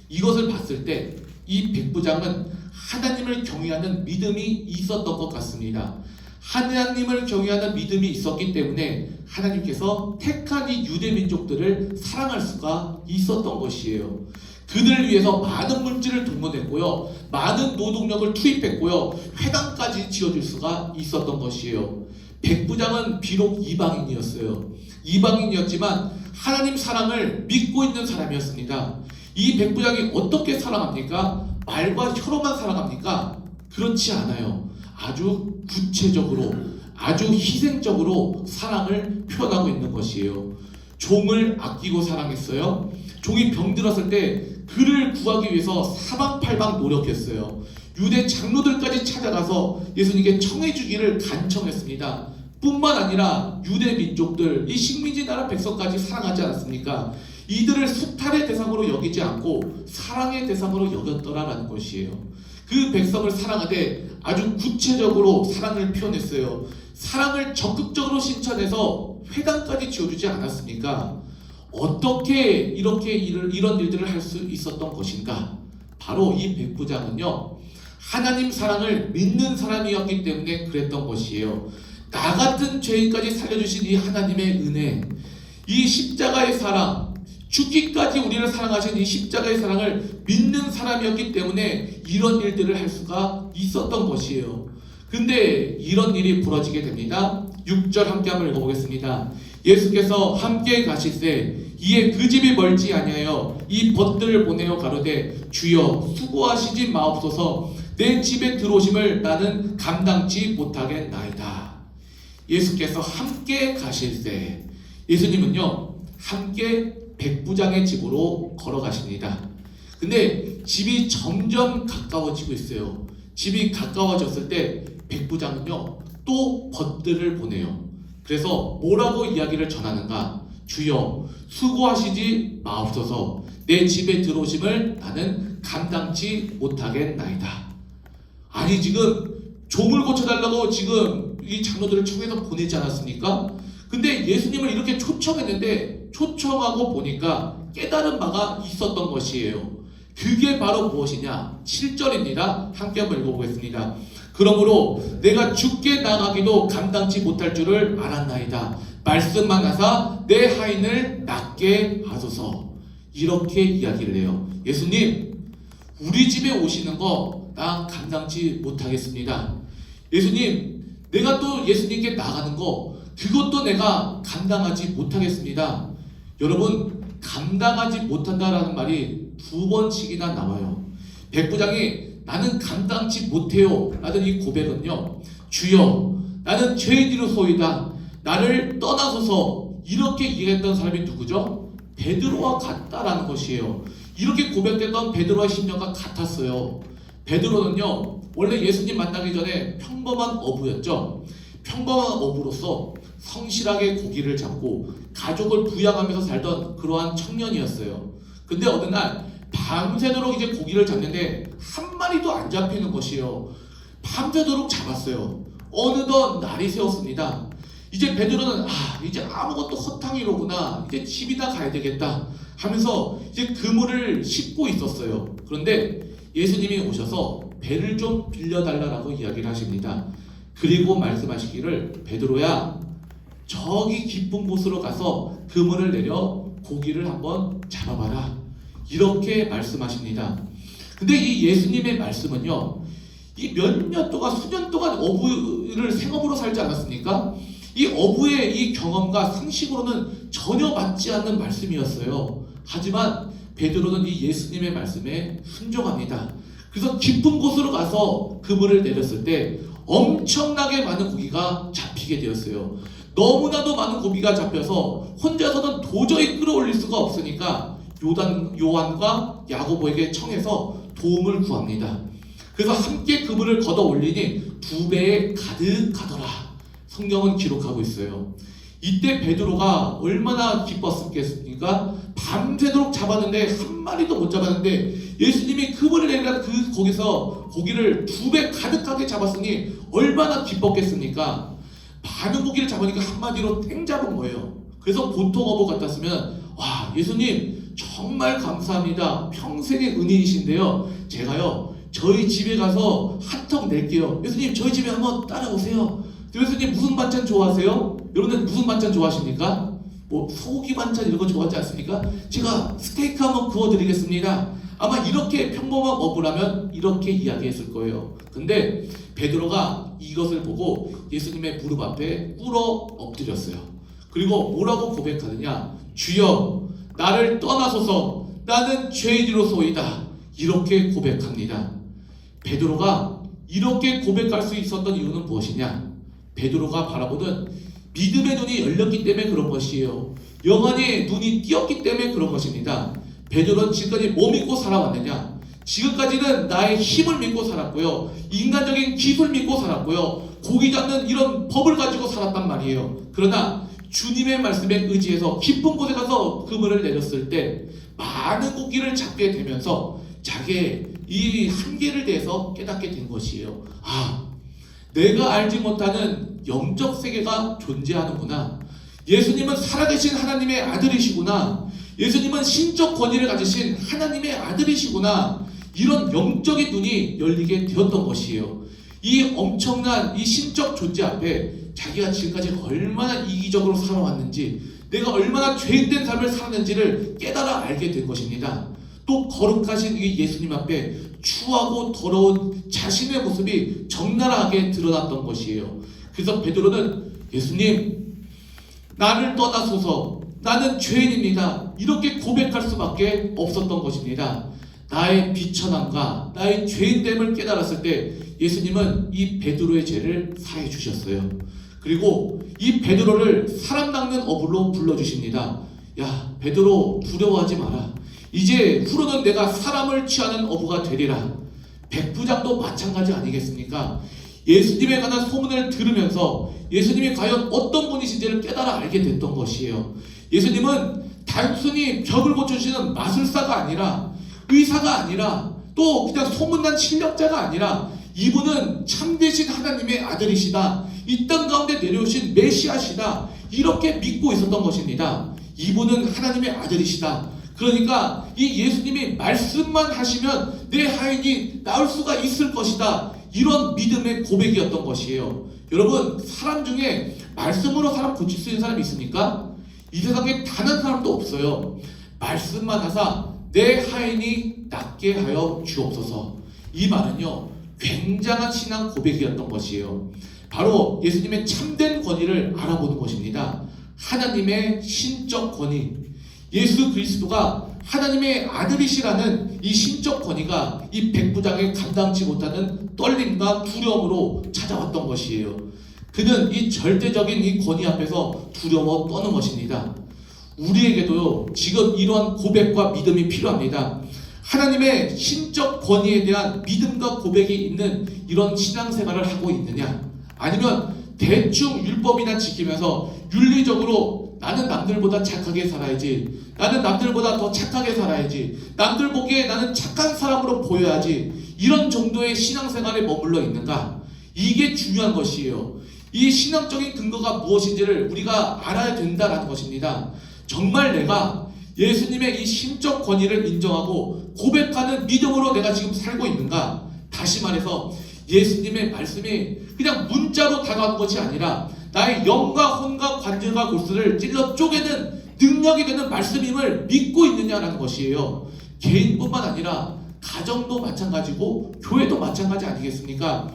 이것을 봤을 때 이 백부장은 하나님을 경외하는 믿음이 있었던 것 같습니다. 하나님을 경외하는 믿음이 있었기 때문에 하나님께서 택한 이 유대 민족들을 사랑할 수가 있었던 것이에요. 그들을 위해서 많은 물질을 동원했고요, 많은 노동력을 투입했고요, 회당까지 지어줄 수가 있었던 것이에요. 백부장은 비록 이방인이었어요. 이방인이었지만 하나님 사랑을 믿고 있는 사람이었습니다. 이 백부장이 어떻게 사랑합니까? 말과 혀로만 사랑합니까? 그렇지 않아요. 아주 구체적으로, 아주 희생적으로 사랑을 표현하고 있는 것이에요. 종을 아끼고 사랑했어요. 종이 병들었을 때 그를 구하기 위해서 사방팔방 노력했어요. 유대 장로들까지 찾아가서 예수님께 청해주기를 간청했습니다. 뿐만 아니라 유대 민족들, 이 식민지 나라 백성까지 사랑하지 않았습니까? 이들을 수탈의 대상으로 여기지 않고 사랑의 대상으로 여겼더라라는 것이에요. 그 백성을 사랑하되 아주 구체적으로 사랑을 표현했어요. 사랑을 적극적으로 실천해서 회당까지 지어주지 않았습니까? 어떻게 이런 일들을 할 수 있었던 것인가? 바로 이 백부장은요, 하나님 사랑을 믿는 사람이었기 때문에 그랬던 것이에요. 나 같은 죄인까지 살려주신 이 하나님의 은혜, 이 십자가의 사랑, 죽기까지 우리를 사랑하신 이 십자가의 사랑을 믿는 사람이었기 때문에 이런 일들을 할 수가 있었던 것이에요. 근데 이런 일이 벌어지게 됩니다. 6절 함께 한번 읽어보겠습니다. 예수께서 함께 가실새 이에 그 집이 멀지 아니하여 이 벗들을 보내어 가로되 주여 수고하시지 마옵소서 내 집에 들어오심을 나는 감당치 못하겠나이다. 예수께서 함께 가실새, 예수님은요 함께 백부장의 집으로 걸어가십니다. 근데 집이 점점 가까워지고 있어요. 집이 가까워졌을 때 백부장은요 또 벗들을 보내요. 그래서 뭐라고 이야기를 전하는가? 주여 수고하시지 마옵소서 내 집에 들어오심을 나는 감당치 못하겠나이다. 아니 지금 종을 고쳐달라고 지금 이 장로들을 청해서 보내지 않았습니까? 근데 예수님을 이렇게 초청했는데 초청하고 보니까 깨달은 바가 있었던 것이에요. 그게 바로 무엇이냐? 7절입니다. 함께 한번 읽어보겠습니다. 그러므로 내가 죽게 나가기도 감당치 못할 줄을 알았나이다. 말씀만 하사 내 하인을 낫게 하소서. 이렇게 이야기를 해요. 예수님, 우리 집에 오시는 거 나 감당치 못하겠습니다. 예수님, 내가 또 예수님께 나가는 거 그것도 내가 감당하지 못하겠습니다. 여러분, 감당하지 못한다라는 말이 2번씩이나 나와요. 백부장이 나는 감당치 못해요 라는 이 고백은요, 주여 나는 죄인이로소이다 나를 떠나소서, 이렇게 얘기했던 사람이 누구죠? 베드로와 같다라는 것이에요. 이렇게 고백했던 베드로의 심정과 같았어요. 베드로는요 원래 예수님 만나기 전에 평범한 어부였죠. 평범한 어부로서 성실하게 고기를 잡고 가족을 부양하면서 살던 그러한 청년이었어요. 근데 어느 날 밤새도록 이제 고기를 잡는데 한 마리도 안 잡히는 것이에요. 밤새도록 잡았어요. 어느덧 날이 새었습니다. 이제 베드로는 이제 아무것도 허탕이로구나, 이제 집이나 가야 되겠다 하면서 이제 그물을 싣고 있었어요. 그런데 예수님이 오셔서 배를 좀 빌려달라고 이야기를 하십니다. 그리고 말씀하시기를 베드로야 저기 깊은 곳으로 가서 그물을 내려 고기를 한번 잡아봐라, 이렇게 말씀하십니다. 근데 이 예수님의 말씀은요, 이 몇 년 동안 수년 동안 어부를 생업으로 살지 않았습니까? 이 어부의 이 경험과 상식으로는 전혀 맞지 않는 말씀이었어요. 하지만 베드로는 이 예수님의 말씀에 순종합니다. 그래서 깊은 곳으로 가서 그물을 내렸을 때 엄청나게 많은 고기가 잡히게 되었어요. 너무나도 많은 고기가 잡혀서 혼자서는 도저히 끌어올릴 수가 없으니까 요한과 야고보에게 청해서 도움을 구합니다. 그래서 함께 그물을 걷어 올리니 2배에 가득하더라, 성경은 기록하고 있어요. 이때 베드로가 얼마나 기뻤겠습니까? 밤새도록 잡았는데 한 마리도 못 잡았는데 예수님이 그물을 내리라 거기서 고기를 2배 가득하게 잡았으니 얼마나 기뻤겠습니까? 많은 고기를 잡으니까 한마디로 땡 잡은 거예요. 그래서 보통 어부 같았으면 와, 예수님 정말 감사합니다, 평생의 은인이신데요, 제가요 저희 집에 가서 한턱 낼게요. 예수님 저희 집에 한번 따라오세요. 예수님 무슨 반찬 좋아하세요? 여러분들 무슨 반찬 좋아하십니까? 뭐 소고기 반찬 이런 거 좋아하지 않습니까? 제가 스테이크 한번 구워드리겠습니다. 아마 이렇게 평범한 어부라면 이렇게 이야기했을 거예요. 근데 베드로가 이것을 보고 예수님의 무릎 앞에 꿇어 엎드렸어요. 그리고 뭐라고 고백하느냐? 주여 나를 떠나소서 나는 죄인이로소이다, 이렇게 고백합니다. 베드로가 이렇게 고백할 수 있었던 이유는 무엇이냐? 베드로가 바라보는 믿음의 눈이 열렸기 때문에 그런 것이에요. 영안의 눈이 띄었기 때문에 그런 것입니다. 베드로는 지금까지 뭐 믿고 살아왔느냐? 지금까지는 나의 힘을 믿고 살았고요. 인간적인 기술 믿고 살았고요. 고기 잡는 이런 법을 가지고 살았단 말이에요. 그러나 주님의 말씀에 의지해서 깊은 곳에 가서 그물을 내렸을 때 많은 고기를 잡게 되면서 자기의 이 한계를 대해서 깨닫게 된 것이에요. 아, 내가 알지 못하는 영적 세계가 존재하는구나. 예수님은 살아계신 하나님의 아들이시구나. 예수님은 신적 권위를 가지신 하나님의 아들이시구나. 이런 영적인 눈이 열리게 되었던 것이에요. 이 엄청난 이 신적 존재 앞에 자기가 지금까지 얼마나 이기적으로 살아왔는지, 내가 얼마나 죄인된 삶을 살았는지를 깨달아 알게 된 것입니다. 또 거룩하신 이 예수님 앞에 추하고 더러운 자신의 모습이 적나라하게 드러났던 것이에요. 그래서 베드로는 예수님, 나를 떠나소서, 나는 죄인입니다, 이렇게 고백할 수밖에 없었던 것입니다. 나의 비천함과 나의 죄인됨을 깨달았을 때 예수님은 이 베드로의 죄를 사해 주셨어요. 그리고 이 베드로를 사람 낚는 어부로 불러주십니다. 야, 베드로, 두려워하지 마라. 이제 후로는 내가 사람을 취하는 어부가 되리라. 백부장도 마찬가지 아니겠습니까? 예수님에 관한 소문을 들으면서 예수님이 과연 어떤 분이신지를 깨달아 알게 됐던 것이에요. 예수님은 단순히 벽을 고쳐주시는 마술사가 아니라, 의사가 아니라, 또 그냥 소문난 실력자가 아니라, 이분은 참되신 하나님의 아들이시다, 이 땅 가운데 내려오신 메시아시다, 이렇게 믿고 있었던 것입니다. 이분은 하나님의 아들이시다. 그러니까 이 예수님이 말씀만 하시면 내 하인이 나을 수가 있을 것이다, 이런 믿음의 고백이었던 것이에요. 여러분, 사람 중에 말씀으로 사람 고칠 수 있는 사람이 있습니까? 이 세상에 단 한 사람도 없어요. 말씀만 하사 내 하인이 낫게 하여 주옵소서. 이 말은요, 굉장한 신앙 고백이었던 것이에요. 바로 예수님의 참된 권위를 알아보는 것입니다. 하나님의 신적 권위, 예수 그리스도가 하나님의 아들이시라는 이 신적 권위가 이 백부장의 감당치 못하는 떨림과 두려움으로 찾아왔던 것이에요. 그는 이 절대적인 이 권위 앞에서 두려워 떠는 것입니다. 우리에게도요, 지금 이러한 고백과 믿음이 필요합니다. 하나님의 신적 권위에 대한 믿음과 고백이 있는 이런 신앙생활을 하고 있느냐? 아니면 대충 율법이나 지키면서 윤리적으로 나는 남들보다 착하게 살아야지, 나는 남들보다 더 착하게 살아야지, 남들 보기에 나는 착한 사람으로 보여야지, 이런 정도의 신앙생활에 머물러 있는가? 이게 중요한 것이에요. 이 신앙적인 근거가 무엇인지를 우리가 알아야 된다는 것입니다. 정말 내가 예수님의 이 신적 권위를 인정하고 고백하는 믿음으로 내가 지금 살고 있는가? 다시 말해서 예수님의 말씀이 그냥 문자로 다가온 것이 아니라 나의 영과 혼과 관절과 골수를 찔러 쪼개는 능력이 되는 말씀임을 믿고 있느냐라는 것이에요. 개인뿐만 아니라 가정도 마찬가지고 교회도 마찬가지 아니겠습니까?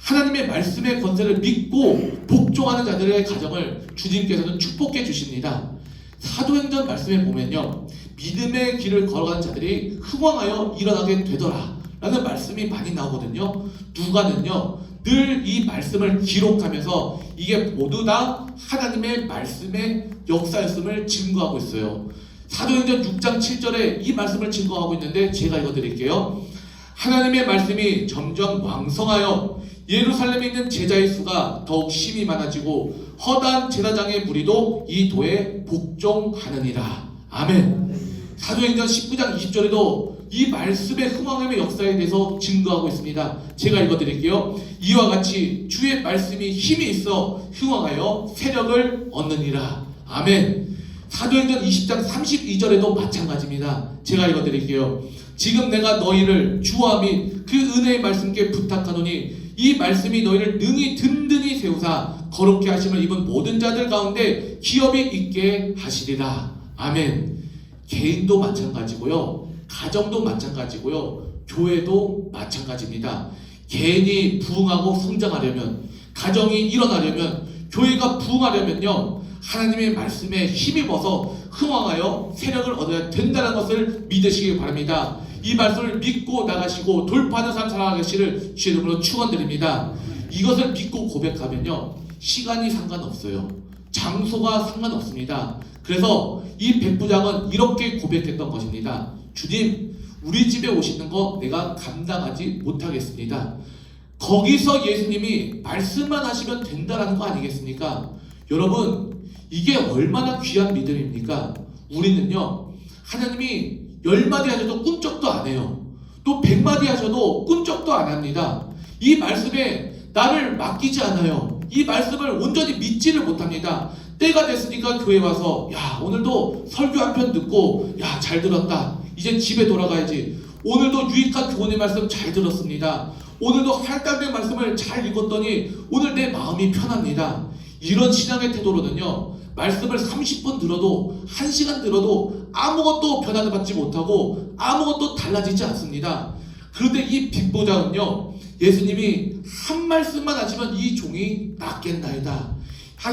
하나님의 말씀의 권세를 믿고 복종하는 자들의 가정을 주님께서는 축복해 주십니다. 사도행전 말씀에 보면요, 믿음의 길을 걸어가는 자들이 흥왕하여 일어나게 되더라 라는 말씀이 많이 나오거든요. 누가는요, 늘 이 말씀을 기록하면서 이게 모두 다 하나님의 말씀의 역사였음을 증거하고 있어요. 사도행전 6장 7절에 이 말씀을 증거하고 있는데 제가 읽어드릴게요. 하나님의 말씀이 점점 왕성하여 예루살렘에 있는 제자의 수가 더욱 심히 많아지고 허다한 제사장의 무리도 이 도에 복종하느니라. 아멘. 사도행전 19장 20절에도 이 말씀의 흥왕함의 역사에 대해서 증거하고 있습니다. 제가 읽어드릴게요. 이와 같이 주의 말씀이 힘이 있어 흥왕하여 세력을 얻느니라. 아멘. 사도행전 20장 32절에도 마찬가지입니다. 제가 읽어드릴게요. 지금 내가 너희를 주와 및 그 은혜의 말씀께 부탁하노니 이 말씀이 너희를 능히 든든히 세우사 거룩게 하심을 입은 모든 자들 가운데 기업이 있게 하시리라. 아멘. 개인도 마찬가지고요, 가정도 마찬가지고요, 교회도 마찬가지입니다. 개인이 부흥하고 성장하려면, 가정이 일어나려면, 교회가 부흥하려면요, 하나님의 말씀에 힘입어서 흥왕하여 세력을 얻어야 된다는 것을 믿으시기 바랍니다. 이 말씀을 믿고 나가시고 돌파하는 삶 살아가시를 주의 이름으로 축원드립니다. 이것을 믿고 고백하면요, 시간이 상관없어요. 장소가 상관없습니다. 그래서 이 백부장은 이렇게 고백했던 것입니다. 주님, 우리 집에 오시는 거 내가 감당하지 못하겠습니다. 거기서 예수님이 말씀만 하시면 된다라는 거 아니겠습니까? 여러분, 이게 얼마나 귀한 믿음입니까? 우리는요, 하나님이 10마디 하셔도 꿈쩍도 안 해요. 또 100마디 하셔도 꿈쩍도 안 합니다. 이 말씀에 나를 맡기지 않아요. 이 말씀을 온전히 믿지를 못합니다. 때가 됐으니까 교회 와서 야, 오늘도 설교 한 편 듣고 야, 잘 들었다. 이제 집에 돌아가야지. 오늘도 유익한 교훈의 말씀 잘 들었습니다. 오늘도 할당된 말씀을 잘 읽었더니 오늘 내 마음이 편합니다. 이런 신앙의 태도로는요, 말씀을 30분 들어도 1시간 들어도 아무것도 변화를 받지 못하고 아무것도 달라지지 않습니다. 그런데 이 백부장은요, 예수님이 한 말씀만 하시면 이 종이 낫겠나이다.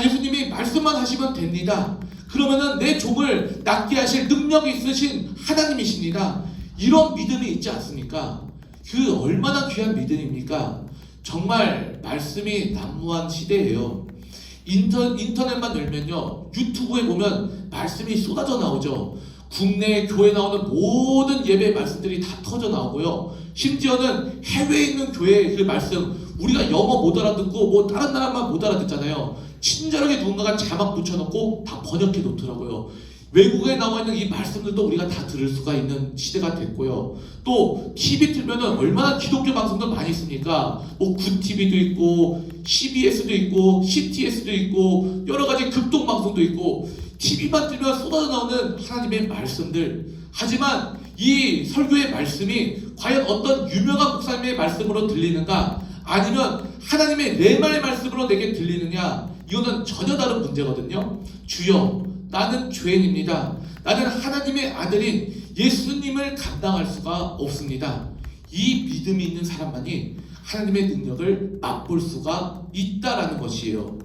예수님이 말씀만 하시면 됩니다. 그러면은 내 종을 낫게 하실 능력이 있으신 하나님이십니다. 이런 믿음이 있지 않습니까? 그 얼마나 귀한 믿음입니까? 정말 말씀이 난무한 시대예요. 인터넷만 열면요, 유튜브에 보면 말씀이 쏟아져 나오죠. 국내 교회 나오는 모든 예배 말씀들이 다 터져 나오고요. 심지어는 해외에 있는 교회의 그 말씀, 우리가 영어 못 알아듣고 뭐 다른 나라만 못 알아듣잖아요. 친절하게 누군가가 자막 붙여놓고 다 번역해 놓더라고요. 외국에 나와 있는 이 말씀들도 우리가 다 들을 수가 있는 시대가 됐고요. 또 TV 틀면은 얼마나 기독교 방송도 많이 있습니까? 뭐 굿TV도 있고 CBS도 있고 CTS도 있고 여러 가지 극동 방송도 있고 TV만 틀면 쏟아져 나오는 하나님의 말씀들. 하지만 이 설교의 말씀이 과연 어떤 유명한 목사님의 말씀으로 들리는가, 아니면 하나님의 레마의 말씀으로 내게 들리느냐, 이거는 전혀 다른 문제거든요. 주여, 나는 죄인입니다. 나는 하나님의 아들인 예수님을 감당할 수가 없습니다. 이 믿음이 있는 사람만이 하나님의 능력을 맛볼 수가 있다라는 것이에요.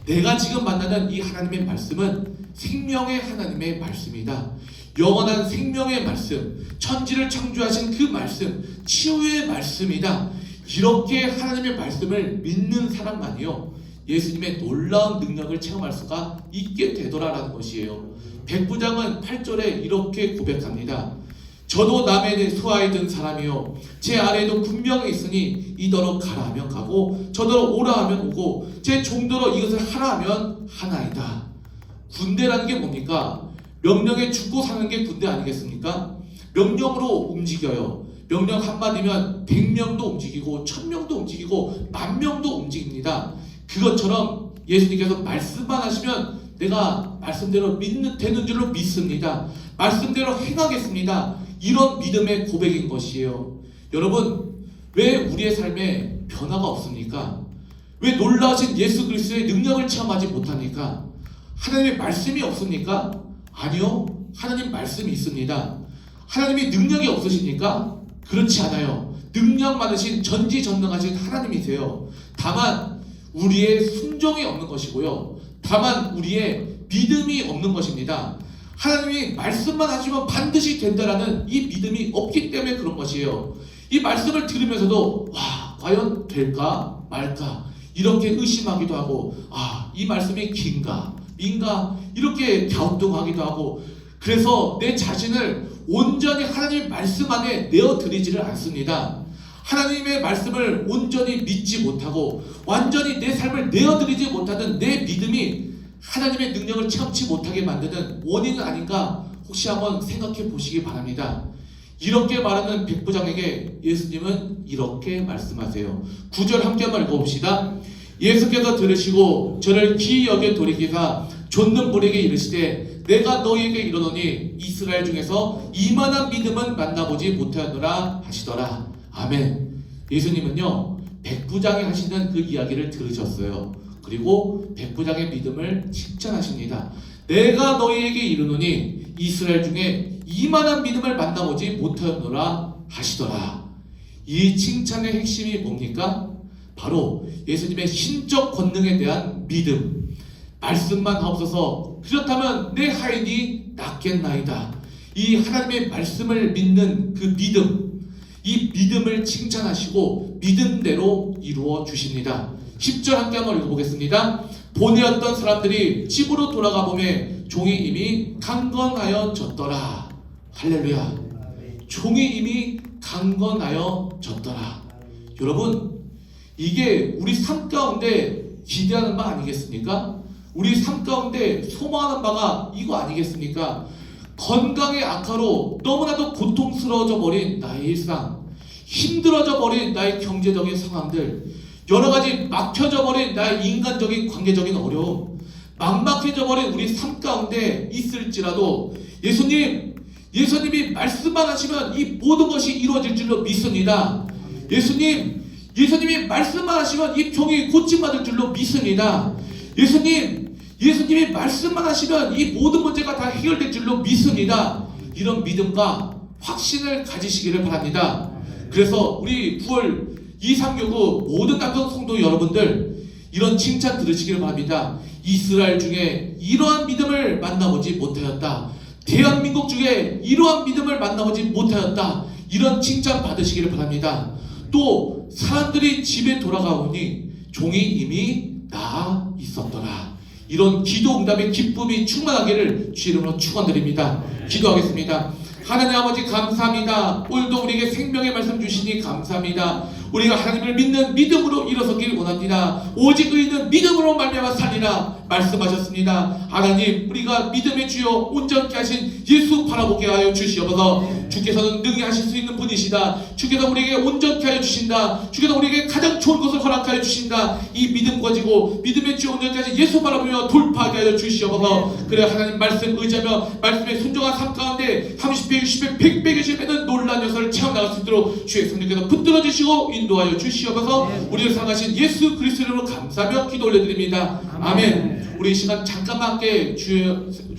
내가 지금 만나는 이 하나님의 말씀은 생명의 하나님의 말씀이다. 영원한 생명의 말씀, 천지를 창조하신 그 말씀, 치유의 말씀이다. 이렇게 하나님의 말씀을 믿는 사람만이요, 예수님의 놀라운 능력을 체험할 수가 있게 되더라라는 것이에요. 백부장은 8절에 이렇게 고백합니다. 저도 남의 소하에 든 사람이요, 제 아래에도 군병이 있으니 이더러 가라 하면 가고 저더러 오라 하면 오고 제 종더러 이것을 하라 하면 하나이다. 군대라는 게 뭡니까? 명령에 죽고 사는 게 군대 아니겠습니까? 명령으로 움직여요. 명령 한마디면 100명도 움직이고 1000명도 움직이고 10,000명도 움직입니다. 그것처럼 예수님께서 말씀만 하시면 내가 말씀대로 되는 줄로 믿습니다. 말씀대로 행하겠습니다. 이런 믿음의 고백인 것이에요. 여러분, 왜 우리의 삶에 변화가 없습니까? 왜 놀라우신 예수 그리스도의 능력을 체험하지 못합니까? 하나님의 말씀이 없습니까? 아니요, 하나님 말씀이 있습니다. 하나님이 능력이 없으십니까? 그렇지 않아요. 능력 많으신 전지전능하신 하나님이세요. 다만 우리의 순종이 없는 것이고요, 다만 우리의 믿음이 없는 것입니다. 하나님이 말씀만 하시면 반드시 된다라는 이 믿음이 없기 때문에 그런 것이에요. 이 말씀을 들으면서도 와, 과연 될까 말까 이렇게 의심하기도 하고, 이 말씀이 긴가 민가 이렇게 갸우뚱하기도 하고, 그래서 내 자신을 온전히 하나님의 말씀 안에 내어드리지를 않습니다. 하나님의 말씀을 온전히 믿지 못하고 완전히 내 삶을 내어드리지 못하는 내 믿음이 하나님의 능력을 체험치 못하게 만드는 원인은 아닌가 혹시 한번 생각해 보시기 바랍니다. 이렇게 말하는 백부장에게 예수님은 이렇게 말씀하세요. 9절 함께 한번 읽어봅시다. 예수께서 들으시고 저를 기이 여겨 돌이키사 좇는 불에게 이르시되 내가 너희에게 이르노니 이스라엘 중에서 이만한 믿음은 만나보지 못하였노라 하시더라. 아멘. 예수님은요, 백부장이 하시는 그 이야기를 들으셨어요. 그리고 백부장의 믿음을 칭찬하십니다. 내가 너희에게 이르노니 이스라엘 중에 이만한 믿음을 만나보지 못하였노라 하시더라. 이 칭찬의 핵심이 뭡니까? 바로 예수님의 신적 권능에 대한 믿음. 말씀만 하옵소서, 그렇다면 내 하인이 낫겠나이다. 이 하나님의 말씀을 믿는 그 믿음, 이 믿음을 칭찬하시고 믿음대로 이루어 주십니다. 10절 함께 한번 읽어보겠습니다. 보내었던 사람들이 집으로 돌아가 보매 종이 이미 강건하여졌더라. 할렐루야. 종이 이미 강건하여졌더라. 여러분, 이게 우리 삶 가운데 기대하는 바 아니겠습니까? 우리 삶 가운데 소망하는 바가 이거 아니겠습니까? 건강의 악화로 너무나도 고통스러워져 버린 나의 일상, 힘들어져 버린 나의 경제적인 상황들, 여러 가지 막혀져 버린 나의 인간적인 관계적인 어려움, 막막해져 버린 우리 삶 가운데 있을지라도 예수님이 말씀만 하시면 이 모든 것이 이루어질 줄로 믿습니다. 예수님이 말씀만 하시면 이 병이 고침받을 줄로 믿습니다. 예수님이 말씀만 하시면 이 모든 문제가 다 해결될 줄로 믿습니다. 이런 믿음과 확신을 가지시기를 바랍니다. 그래서 우리 9월 23교구 모든 남성 성도 여러분들, 이런 칭찬 들으시기를 바랍니다. 이스라엘 중에 이러한 믿음을 만나보지 못하였다. 대한민국 중에 이러한 믿음을 만나보지 못하였다. 이런 칭찬 받으시기를 바랍니다. 또 사람들이 집에 돌아가오니 종이 이미 나아 있었더라. 이런 기도 응답의 기쁨이 충만하기를 주 이름으로 축원드립니다. 기도하겠습니다. 하나님 아버지 감사합니다. 오늘도 우리에게 생명의 말씀 주시니 감사합니다. 우리가 하나님을 믿는 믿음으로 일어서길 원합니다. 오직 의인은 믿음으로 말미암아 살리라 말씀하셨습니다. 하나님, 우리가 믿음의 주여 온전케 하신 예수 바라보게 하여 주시옵소서. 주께서는 능히 하실 수 있는 분이시다. 주께서 우리에게 온전케 하여 주신다. 주께서 우리에게 가장 좋은 것을 허락하여 주신다. 이 믿음 가지고 믿음의 주 온전케 하신 예수 바라보며 돌파하게 하여 주시옵소서. 그래 하나님 말씀 의지하며 말씀의 순종한 삶 가운데 30배, 60배, 100배, 20배는 놀라운 역사를 체험나갈 수 있도록 주의 성령께서 붙들어 주시고 인도하여 주시옵소서. 우리를 사랑하신 예수 그리스도로 감사하며 기도 올려드립니다. 아멘. 우리 이 시간 잠깐만 함께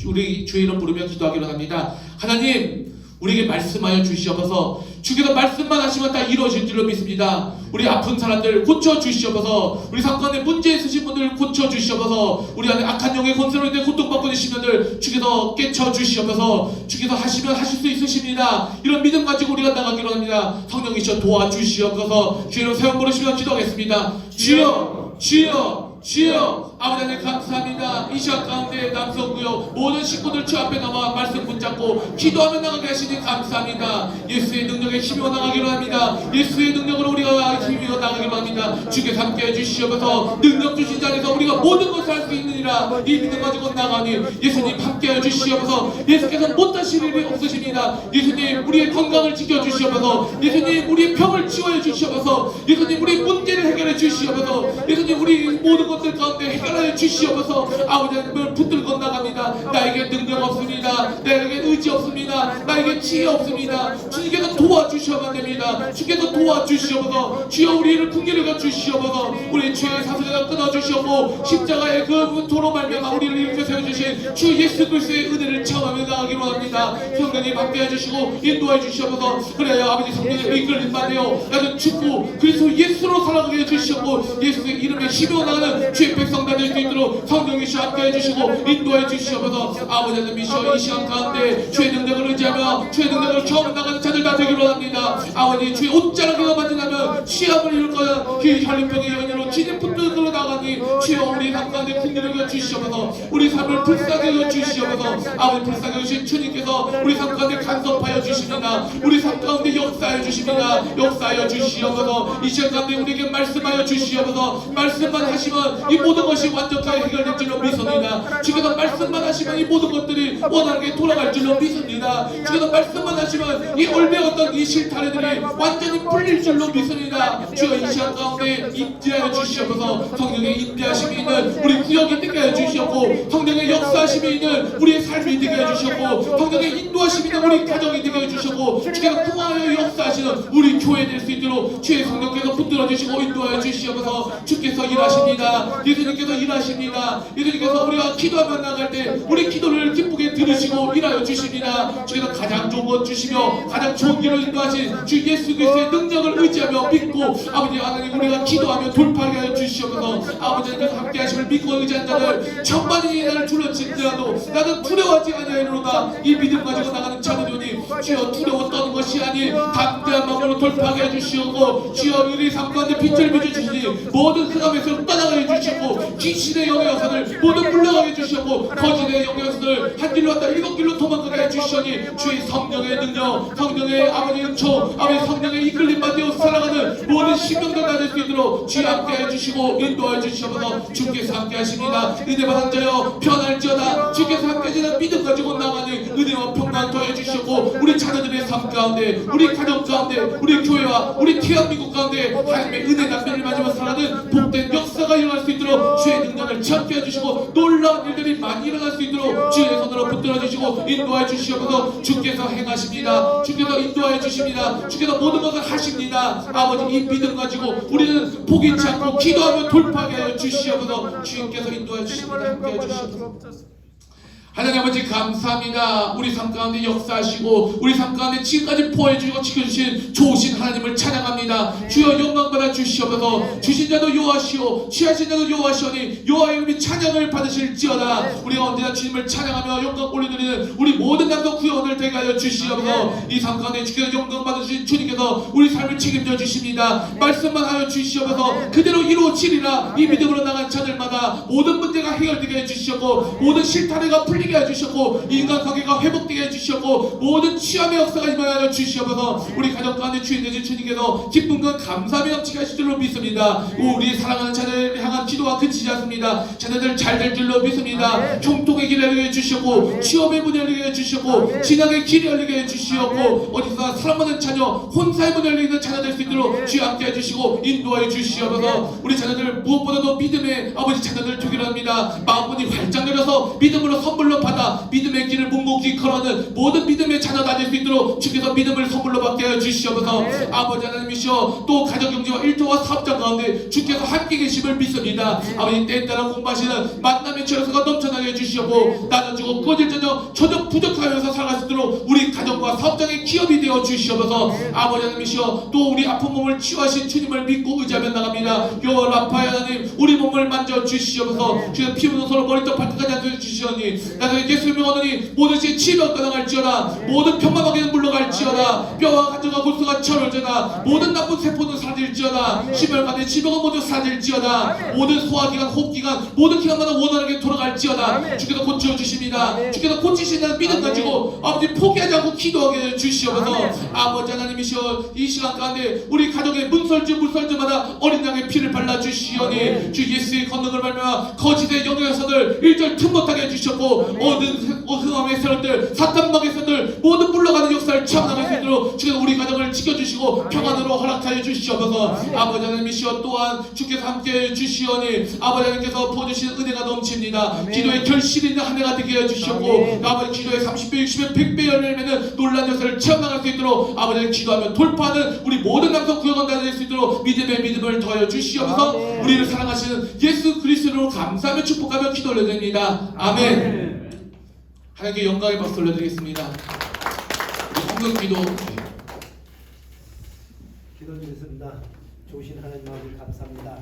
우리 주의 이름 부르며 기도하기로 합니다. 하나님, 우리에게 말씀하여 주시옵소서. 주께서 말씀만 하시면 다 이루어질 줄로 믿습니다. 우리 아픈 사람들 고쳐주시옵소서. 우리 삶 가운데 문제 있으신 분들 고쳐주시옵소서. 우리 안에 악한 영의 권세로 인해 고통받고 계신 분들 주께서 깨쳐주시옵소서. 주께서 하시면 하실 수 있으십니다. 이런 믿음 가지고 우리가 나가기로 합니다. 성령이시여 도와주시옵소서. 주의로 세운 부르시며 기도하겠습니다. 주여, 주여, 주여, 아버지 하나님 감사합니다. 이 시간 가운데 남성구요 모든 식구들 주 앞에 나와 말씀 붙잡고 기도하며 나가게 하시니 감사합니다. 예수의 능력에 힘입어 나가기로 합니다. 예수의 능력으로 우리가 힘입어 나가기로 합니다. 주께서 함께 해주시옵소서. 능력 주신 자리에서 우리가 모든 것을 할 수 있느니라. 이 믿음 가지고 나가니 예수님 함께 해주시옵소서. 예수께서 못하실 일이 없으십니다. 예수님 우리의 건강을 지켜주시옵소서. 예수님 우리의 병을 치유해 주시옵소서. 예수님 우리의 문제를 해결해 주시옵소서. 예수님 우리 모든 것들 가운데 해결하여 주시옵소서. 아버지 하나님을 붙들고 나갑니다. 나에게 능력 없습니다. 나에게 의지 없습니다. 나에게 지혜 없습니다. 주님께서 도와주셔야 됩니다. 주께서 도와주시옵소서. 주여 우리를 긍휼히 여겨 주시옵소서. 우리 죄의 사슬을 끊어주시옵고 십자가의 그 도로 말미암아 우리를 일으켜 세워주신 주 예수 그리스도의 은혜를 체험하며 나가기로 합니다. 성령님 함께해 주시고 인도해 주시옵소서. 그래야 아버지 성령의 이끌림 받으여 나는 죽고 그리스도 예수로 살아가게 해주시옵고 예수의 이름에 힘입어 나가는 주의 백성들 될 수 있도록 성령이시여 함께해 주시고 인도해 주시옵소서. 아버지 하나님이시여 이 시간 가운데 주의 능력을 의지하며 주의 능력을 처음 나가는 자들 다 되기로 합니다. 아버지 주의 옷자락이가 만든다면 시합을 이룰 거야. 그 혈림병의 연인으로 진의 붙들고 나가니 주여 우리 삶 가운데 긍휼히 주시옵소서. 우리 삶을 불쌍히 여겨 주시옵소서. 아버지 불쌍히 여기신 주님께서 우리 삶 가운데 간섭하여 주십니다. 우리 삶 가운데 역사하여 주십니다. 역사하여 주시옵소서. 이 시간 가운데 우리에게 말씀하여 주시옵소서. 말씀만 하시면 이 모든 것이 완전하게 해결될 줄로 믿습니다. 주께서 말씀만 하시면 이 모든 것들이 원활하게 돌아갈 줄로 믿습니다. 주께서 말씀만 하시면 이 올매었던 이 실타래들이 완전히 풀릴 줄로 믿습니다. 주여 이 시간 가운데 임재하여 주시옵소서. 성령의 임재하심이 있는 우리 구역이 되게 하여 주시옵고 성령의 역사하심이 있는 우리의 삶이 되게 하여 주시옵고 성령의 인도하심이 있는 우리 가정이 되게 하여 주시옵고 주께서 통하여 역사하시는 우리 교회 될 수 있도록 주의 성령께서 붙들어 주시고 인도하여 주시옵소서. 주께서 일하십니다. 예수님께서 일하십니다. 예수님께서 우리가 기도하며 나갈 때 우리 기도를 기쁘게 말씀을 들으시고 일하여 주십니다. 주께서 가장 좋은 것 주시며 가장 좋은 길로 인도하신 주 예수 그리스도의 능력을 의지하며 믿고 아버지 하나님 우리가 기도하며 돌파하게 하여 주시옵소서. 아버지 하나님 함께 하심을 믿고 의지한 자들 천만이 나를 둘러칠지라도 나는 두려워하지 아니하리로다. 이 믿음 가지고 나가는 자들이오니 주여 두려워 떠는 것이 아닌 담대한 마음으로 돌파하게 해주시옵고 주여 우리 삶 가운데 빛을 비춰주시니 모든 흑암에서 떠나게 해주시고 귀신의 영의 여선을 모두 물러가게 해주시고 거짓의 영의 여선을 한 길로 왔다 일곱 길로 도망가게 해주시니 주의 성령의 능력 성령의 아버지 은총 아버지 성령의 이끌림 받아 살아가는 모든 신경들 나눌 수 있도록 주의 함께 해주시고 인도해 주시옵소서. 주께서 함께 하십니다. 은혜 받은 자여 편할지어다. 주께서 함께 하시는 믿음 가지고 나가는 은혜와 평강 더해 주시고 우리 자녀들의 삶 가운데 우리 가정 가운데 우리 교회와 우리 대한민국 가운데 하나님의 은혜 남편을 맞으며 살아가는 복된 역사가 일어날 수 있도록 주의 능력을 찾게 해주시고 놀라운 일들이 많이 일어날 수 있도록 주의 손으로 붙들어 주시고 인도해 주시옵소서. 주께서 행하십니다. 주께서 인도해 주십니다. 주께서 모든 것을 하십니다. 아버지 이 믿음 가지고 우리는 포기치 않고 기도하며 돌파하게 하여 주시옵소서. 주님께서 인도해 주십니다. 함께 해주시옵소서. 하나님 아버지 감사합니다. 우리 삶 가운데 역사하시고 우리 삶 가운데 지금까지 포해주시고 지켜주신 좋으신 하나님을 찬양합니다. 주여 영광받아 주시옵소서. 주신 자도 여호와시오 취하신 자도 여호와시오니 여호와의 이름이 찬양을 받으실지어다. 우리가 언제나 주님을 찬양하며 영광 올려드리는 우리 모든 남성 구원을 되게 하여 주시옵소서. 이 삶 가운데 주께서 영광 받으신 주님께서 우리 삶을 책임져 주십니다. 말씀만 하여 주시옵소서. 그대로 이루어지리라. 이 믿음으로 나간 자들마다 모든 문제가 해결되게 해주시옵고 모든 실타래가 풀리게 해주셨고 인간관계가 회복되게 해주셨고 모든 취함의 역사가 임하여 주시옵소서. 우리 가정 가운데 주인 되신 주님께서 기쁨과 감사함이 넘치게 하실 줄로 믿습니다. 우리 사랑하는 자녀를 향한 기도가 그치지 않습니다. 자녀들 잘 될 줄로 믿습니다. 총통의 길을 열게 해주셨고 취업의 문을 열게 해주셨고 진학의 길을 열게 해주시었고 어디서나 사랑받는 자녀 혼사의 문을 열리는 자녀 될 수 있도록 주여 함께 해주시고 인도하여 주시옵소서. 우리 자녀들 무엇보다도 믿음의 아버지 자녀들 되기를 합니다. 마음문이 활짝 열려서 믿음으로 선물로 받아 믿음의 길을 묵묵히 걸어가는 모든 믿음의 자녀가 될 수 있도록 주께서 믿음을 선물로 받게 하여 주시옵소서. 아버지 하나님이시여 또 가정경제와 일터와 사업장 가운데 주께서 함께 계심을 믿습니다. 아버지 때에 따라 공부하시는 만남의 처소가 넘쳐나게 해주시옵고 나눠주고 꺼질 자녀 전혀 부족하면서 살아갈 수 있도록 우리 가정과 사업장의 기업이 되어 주시옵소서. 아버지 하나님이시여 또 우리 아픈 몸을 치유하신 주님을 믿고 의지하며 나갑니다. 여호와 라파의 하나님 우리 몸을 만져 주시옵소서. 주의 피 묻은 손을 머리부터 발끝까지 앉아 주시오니 나는 예수님을 얻으니 모든 시에 치료가 가능할지어다. 모든 평범하게는 물러갈지어다. 뼈와 간절과 골수가 철월되나 모든 나쁜 세포는 사라질지어다. 심혈관의 지병은 모두 사라질지어다. 모든 소화기관 호흡기관 모든 기관마다 원활하게 돌아갈지어다. 주께서 고쳐주십니다. 주께서 고치신다는 믿음 가지고 아버지 포기하지 않고 기도하게 주시옵소서. 아버지 하나님이시여 이 시간 가운데 우리 가정의 문설주 물설주마다 어린 양의 피를 발라주시오니 주 예수의 권능을 말미암아 거짓의 영역에서들 일절 틈 못하게 해주셨고 모든 흑암의 세력들 사탄막의 세력들 모든 물러가는 역사를 참나갈 수 있도록 주께서 우리 가정을 지켜주시고 평안으로 허락하여 주시옵소서. 아버지 하나님이시여 또한 주께서 함께해 주시오니 아버지 하나님께서 부어주시는 은혜가 넘칩니다. 기도의 결실이 있는 한 해가 되게 해주시옵고 아버지 기도의 30배 60배 100배 열매는 놀란 역사를 체험나갈 수 있도록 아버지 하나님 기도하며 돌파하는 우리 모든 남성 구역원 다 될 수 있도록 믿음의 믿음을 더하여 주시옵소서. 우리를 사랑하시는 예수 그리스도로 감사하며 축복하며 기도 올려드립니다. 아멘. 하나님께 영광의 박수 올려드리겠습니다. 우리 기도 기도드리겠습니다. 좋으신 하나님 아버지 감사합니다.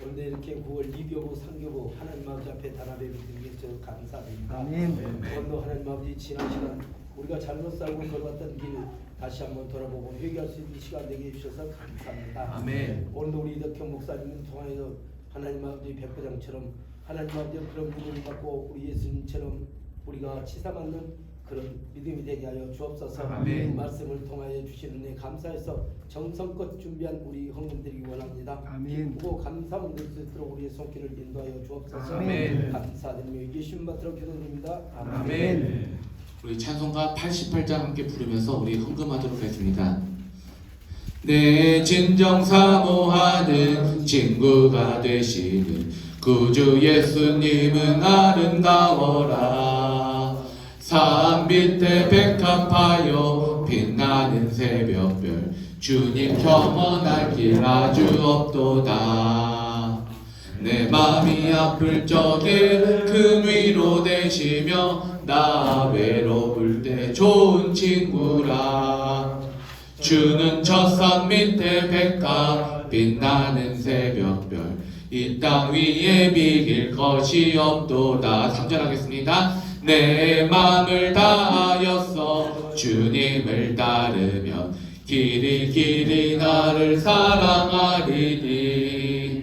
오늘 이렇게 9월 2교부 3교부 하나님 아버지 앞에 단합에 드리게 해주셔서 감사드립니다. 오늘도 하나님 아버지 지난 시간 우리가 잘못 살고 걸어왔던 길 다시 한번 돌아보고 회개할 수 있는 시간 되게 해주셔서 감사합니다. 아멘. 오늘도 우리 이덕형 목사님을 통하여 하나님 아버지 백부장처럼 하나님 아버지 그런 믿음을 갖고 우리 예수님처럼 우리가 치사받는 그런 믿음이 되게 하여 주옵소서. 아멘. 말씀을 통하여 주시는 데 감사해서 정성껏 준비한 우리 헌금드리기 원합니다. 아멘. 기쁘고 감사함을 늘 수 있도록 우리의 손길을 인도하여 주옵소서. 아멘. 감사드리며 예수님 받들어 기도드립니다. 아멘. 우리 찬송가 88장 함께 부르면서 우리 헌금하도록 하겠습니다. 내 진정 사모하는 친구가 되시는 구주 예수님은 아름다워라. 산 밑에 백합하여 빛나는 새벽별 주님 겸허날 길 아주 없도다. 내 맘이 아플 적에 큰 위로 되시며 나 외로울 때 좋은 친구라. 주는 저 산 밑에 백합 빛나는 새벽별 이 땅 위에 비길 것이 없도다. 3절 하겠습니다. 내 맘을 다하였어 주님을 따르면 길이 나를 사랑하리니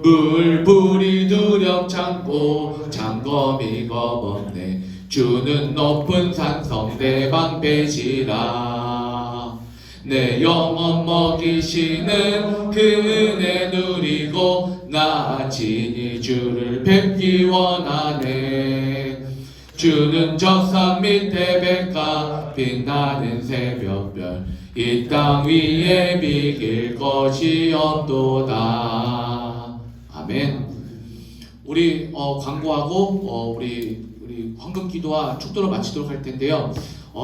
물불이 두렵 참고 장검이 겁없네 주는 높은 산성 내 방패시라. 내 영혼 먹이시는 그 은혜 누리고 나 친히 주를 뵙기 원하네. 주는 저 산 밑에 백합 빛나는 새벽별 이 땅 위에 비길 것이 없도다. 아멘. 우리 광고하고 우리 황금기도와 축도를 마치도록 할 텐데요.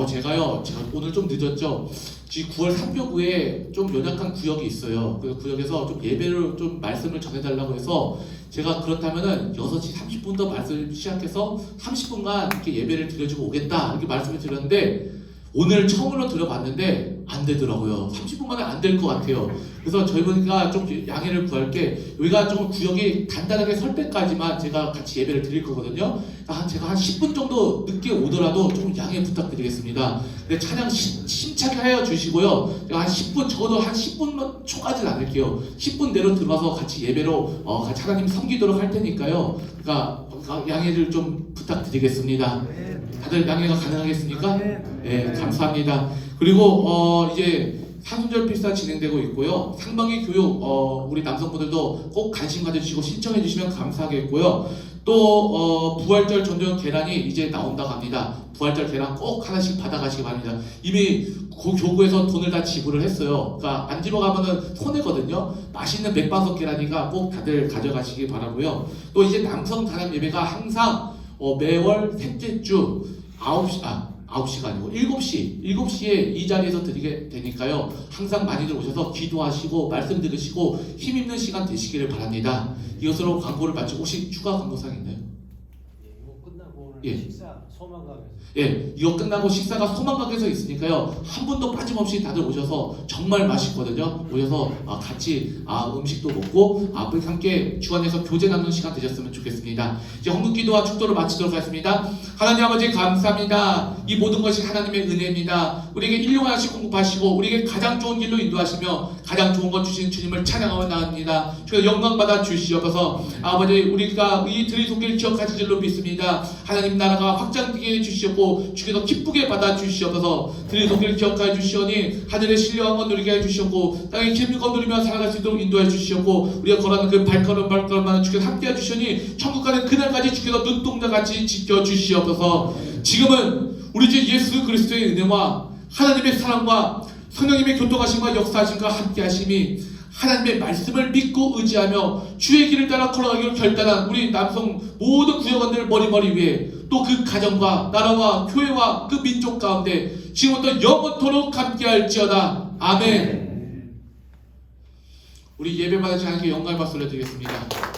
제가 오늘 좀 늦었죠. 지금 9월 3교구에 좀 연약한 구역이 있어요. 그 구역에서 좀 예배를 좀 말씀을 전해달라고 해서 제가 그렇다면은 6시 30분부터 말씀을 시작해서 30분간 이렇게 예배를 드려주고 오겠다 이렇게 말씀을 드렸는데 오늘 처음으로 들어봤는데 안 되더라고요. 30분 만에 안 될 것 같아요. 그래서 저희가 좀 양해를 구할 게 여기가 좀 구역이 단단하게 설 때까지만 제가 같이 예배를 드릴 거거든요. 제가 한 10분 정도 늦게 오더라도 좀 양해 부탁드리겠습니다. 근데 찬양 심차게 하여 주시고요. 제가 한 10분 적어도 한 10분 초까지는 안 할게요. 10분 내로 들어와서 같이 예배로 같이 하나님 섬기도록 할 테니까요. 그러니까 양해를 좀 부탁드리겠습니다. 다들 양해가 가능하겠습니까? 네, 감사합니다. 그리고 이제 사순절 필사 진행되고 있고요. 상반기 교육 우리 남성분들도 꼭 관심 가져주시고 신청해 주시면 감사하겠고요. 또 부활절 전도연 계란이 이제 나온다고 합니다. 부활절 계란 꼭 하나씩 받아가시기 바랍니다. 이미 교구에서 돈을 다 지불을 했어요. 그러니까 안 집어가면은 손해거든요. 맛있는 맥반석 계란이가 꼭 다들 가져가시기 바라고요. 또 이제 남성 단합 예배가 항상 매월 셋째 주 9시가 아니고 7시에 이 자리에서 드리게 되니까요. 항상 많이들 오셔서 기도하시고 말씀 들으시고 힘있는 시간 되시기를 바랍니다. 이것으로 광고를 마치고 혹시 추가 광고사항 있나요? 이거 끝나고 오늘 예. 식사 소망가게에서 예, 이거 끝나고 식사가 소망가게에서 있으니까요. 한 분도 빠짐없이 다들 오셔서 정말 맛있거든요. 오셔서 같이 음식도 먹고 함께 주안에서 교제 나누는 시간 되셨으면 좋겠습니다. 이제 헌금기도와 축도를 마치도록 하겠습니다. 하나님 아버지 감사합니다. 이 모든 것이 하나님의 은혜입니다. 우리에게 일용하시고 공급하시고 우리에게 가장 좋은 길로 인도하시며 가장 좋은 것 주신 주님을 찬양하며 나옵니다. 주여 영광 받아 주시옵소서. 아버지 우리가 이 드릴 손길 기억하실 줄로 믿습니다. 하나님 나라가 확장되게 해주시옵고 주께서 기쁘게 받아 주시옵소서. 드릴 손길 기억하여 주시오니 하늘의 신령한 것 누리게 해주시옵고 땅의 깊은 것 누리며 살아갈 수 있도록 인도해 주시옵고 우리가 걸어가는 그 발걸음만 주께서 함께해 주시오니 천국 가는 그날까지 주께서 눈동자같이 지켜주시옵소서. 지금은 우리 주 예수 그리스도의 은혜와 하나님의 사랑과 성령님의 교통하심과 역사하심과 함께하심이 하나님의 말씀을 믿고 의지하며 주의 길을 따라 걸어가기로 결단한 우리 남성 모든 구역원들 머리 위에 또 그 가정과 나라와 교회와 그 민족 가운데 지금부터 영원토록 함께할지어다. 아멘. 우리 예배받은 하나님께 영광의 박수를 드리겠습니다.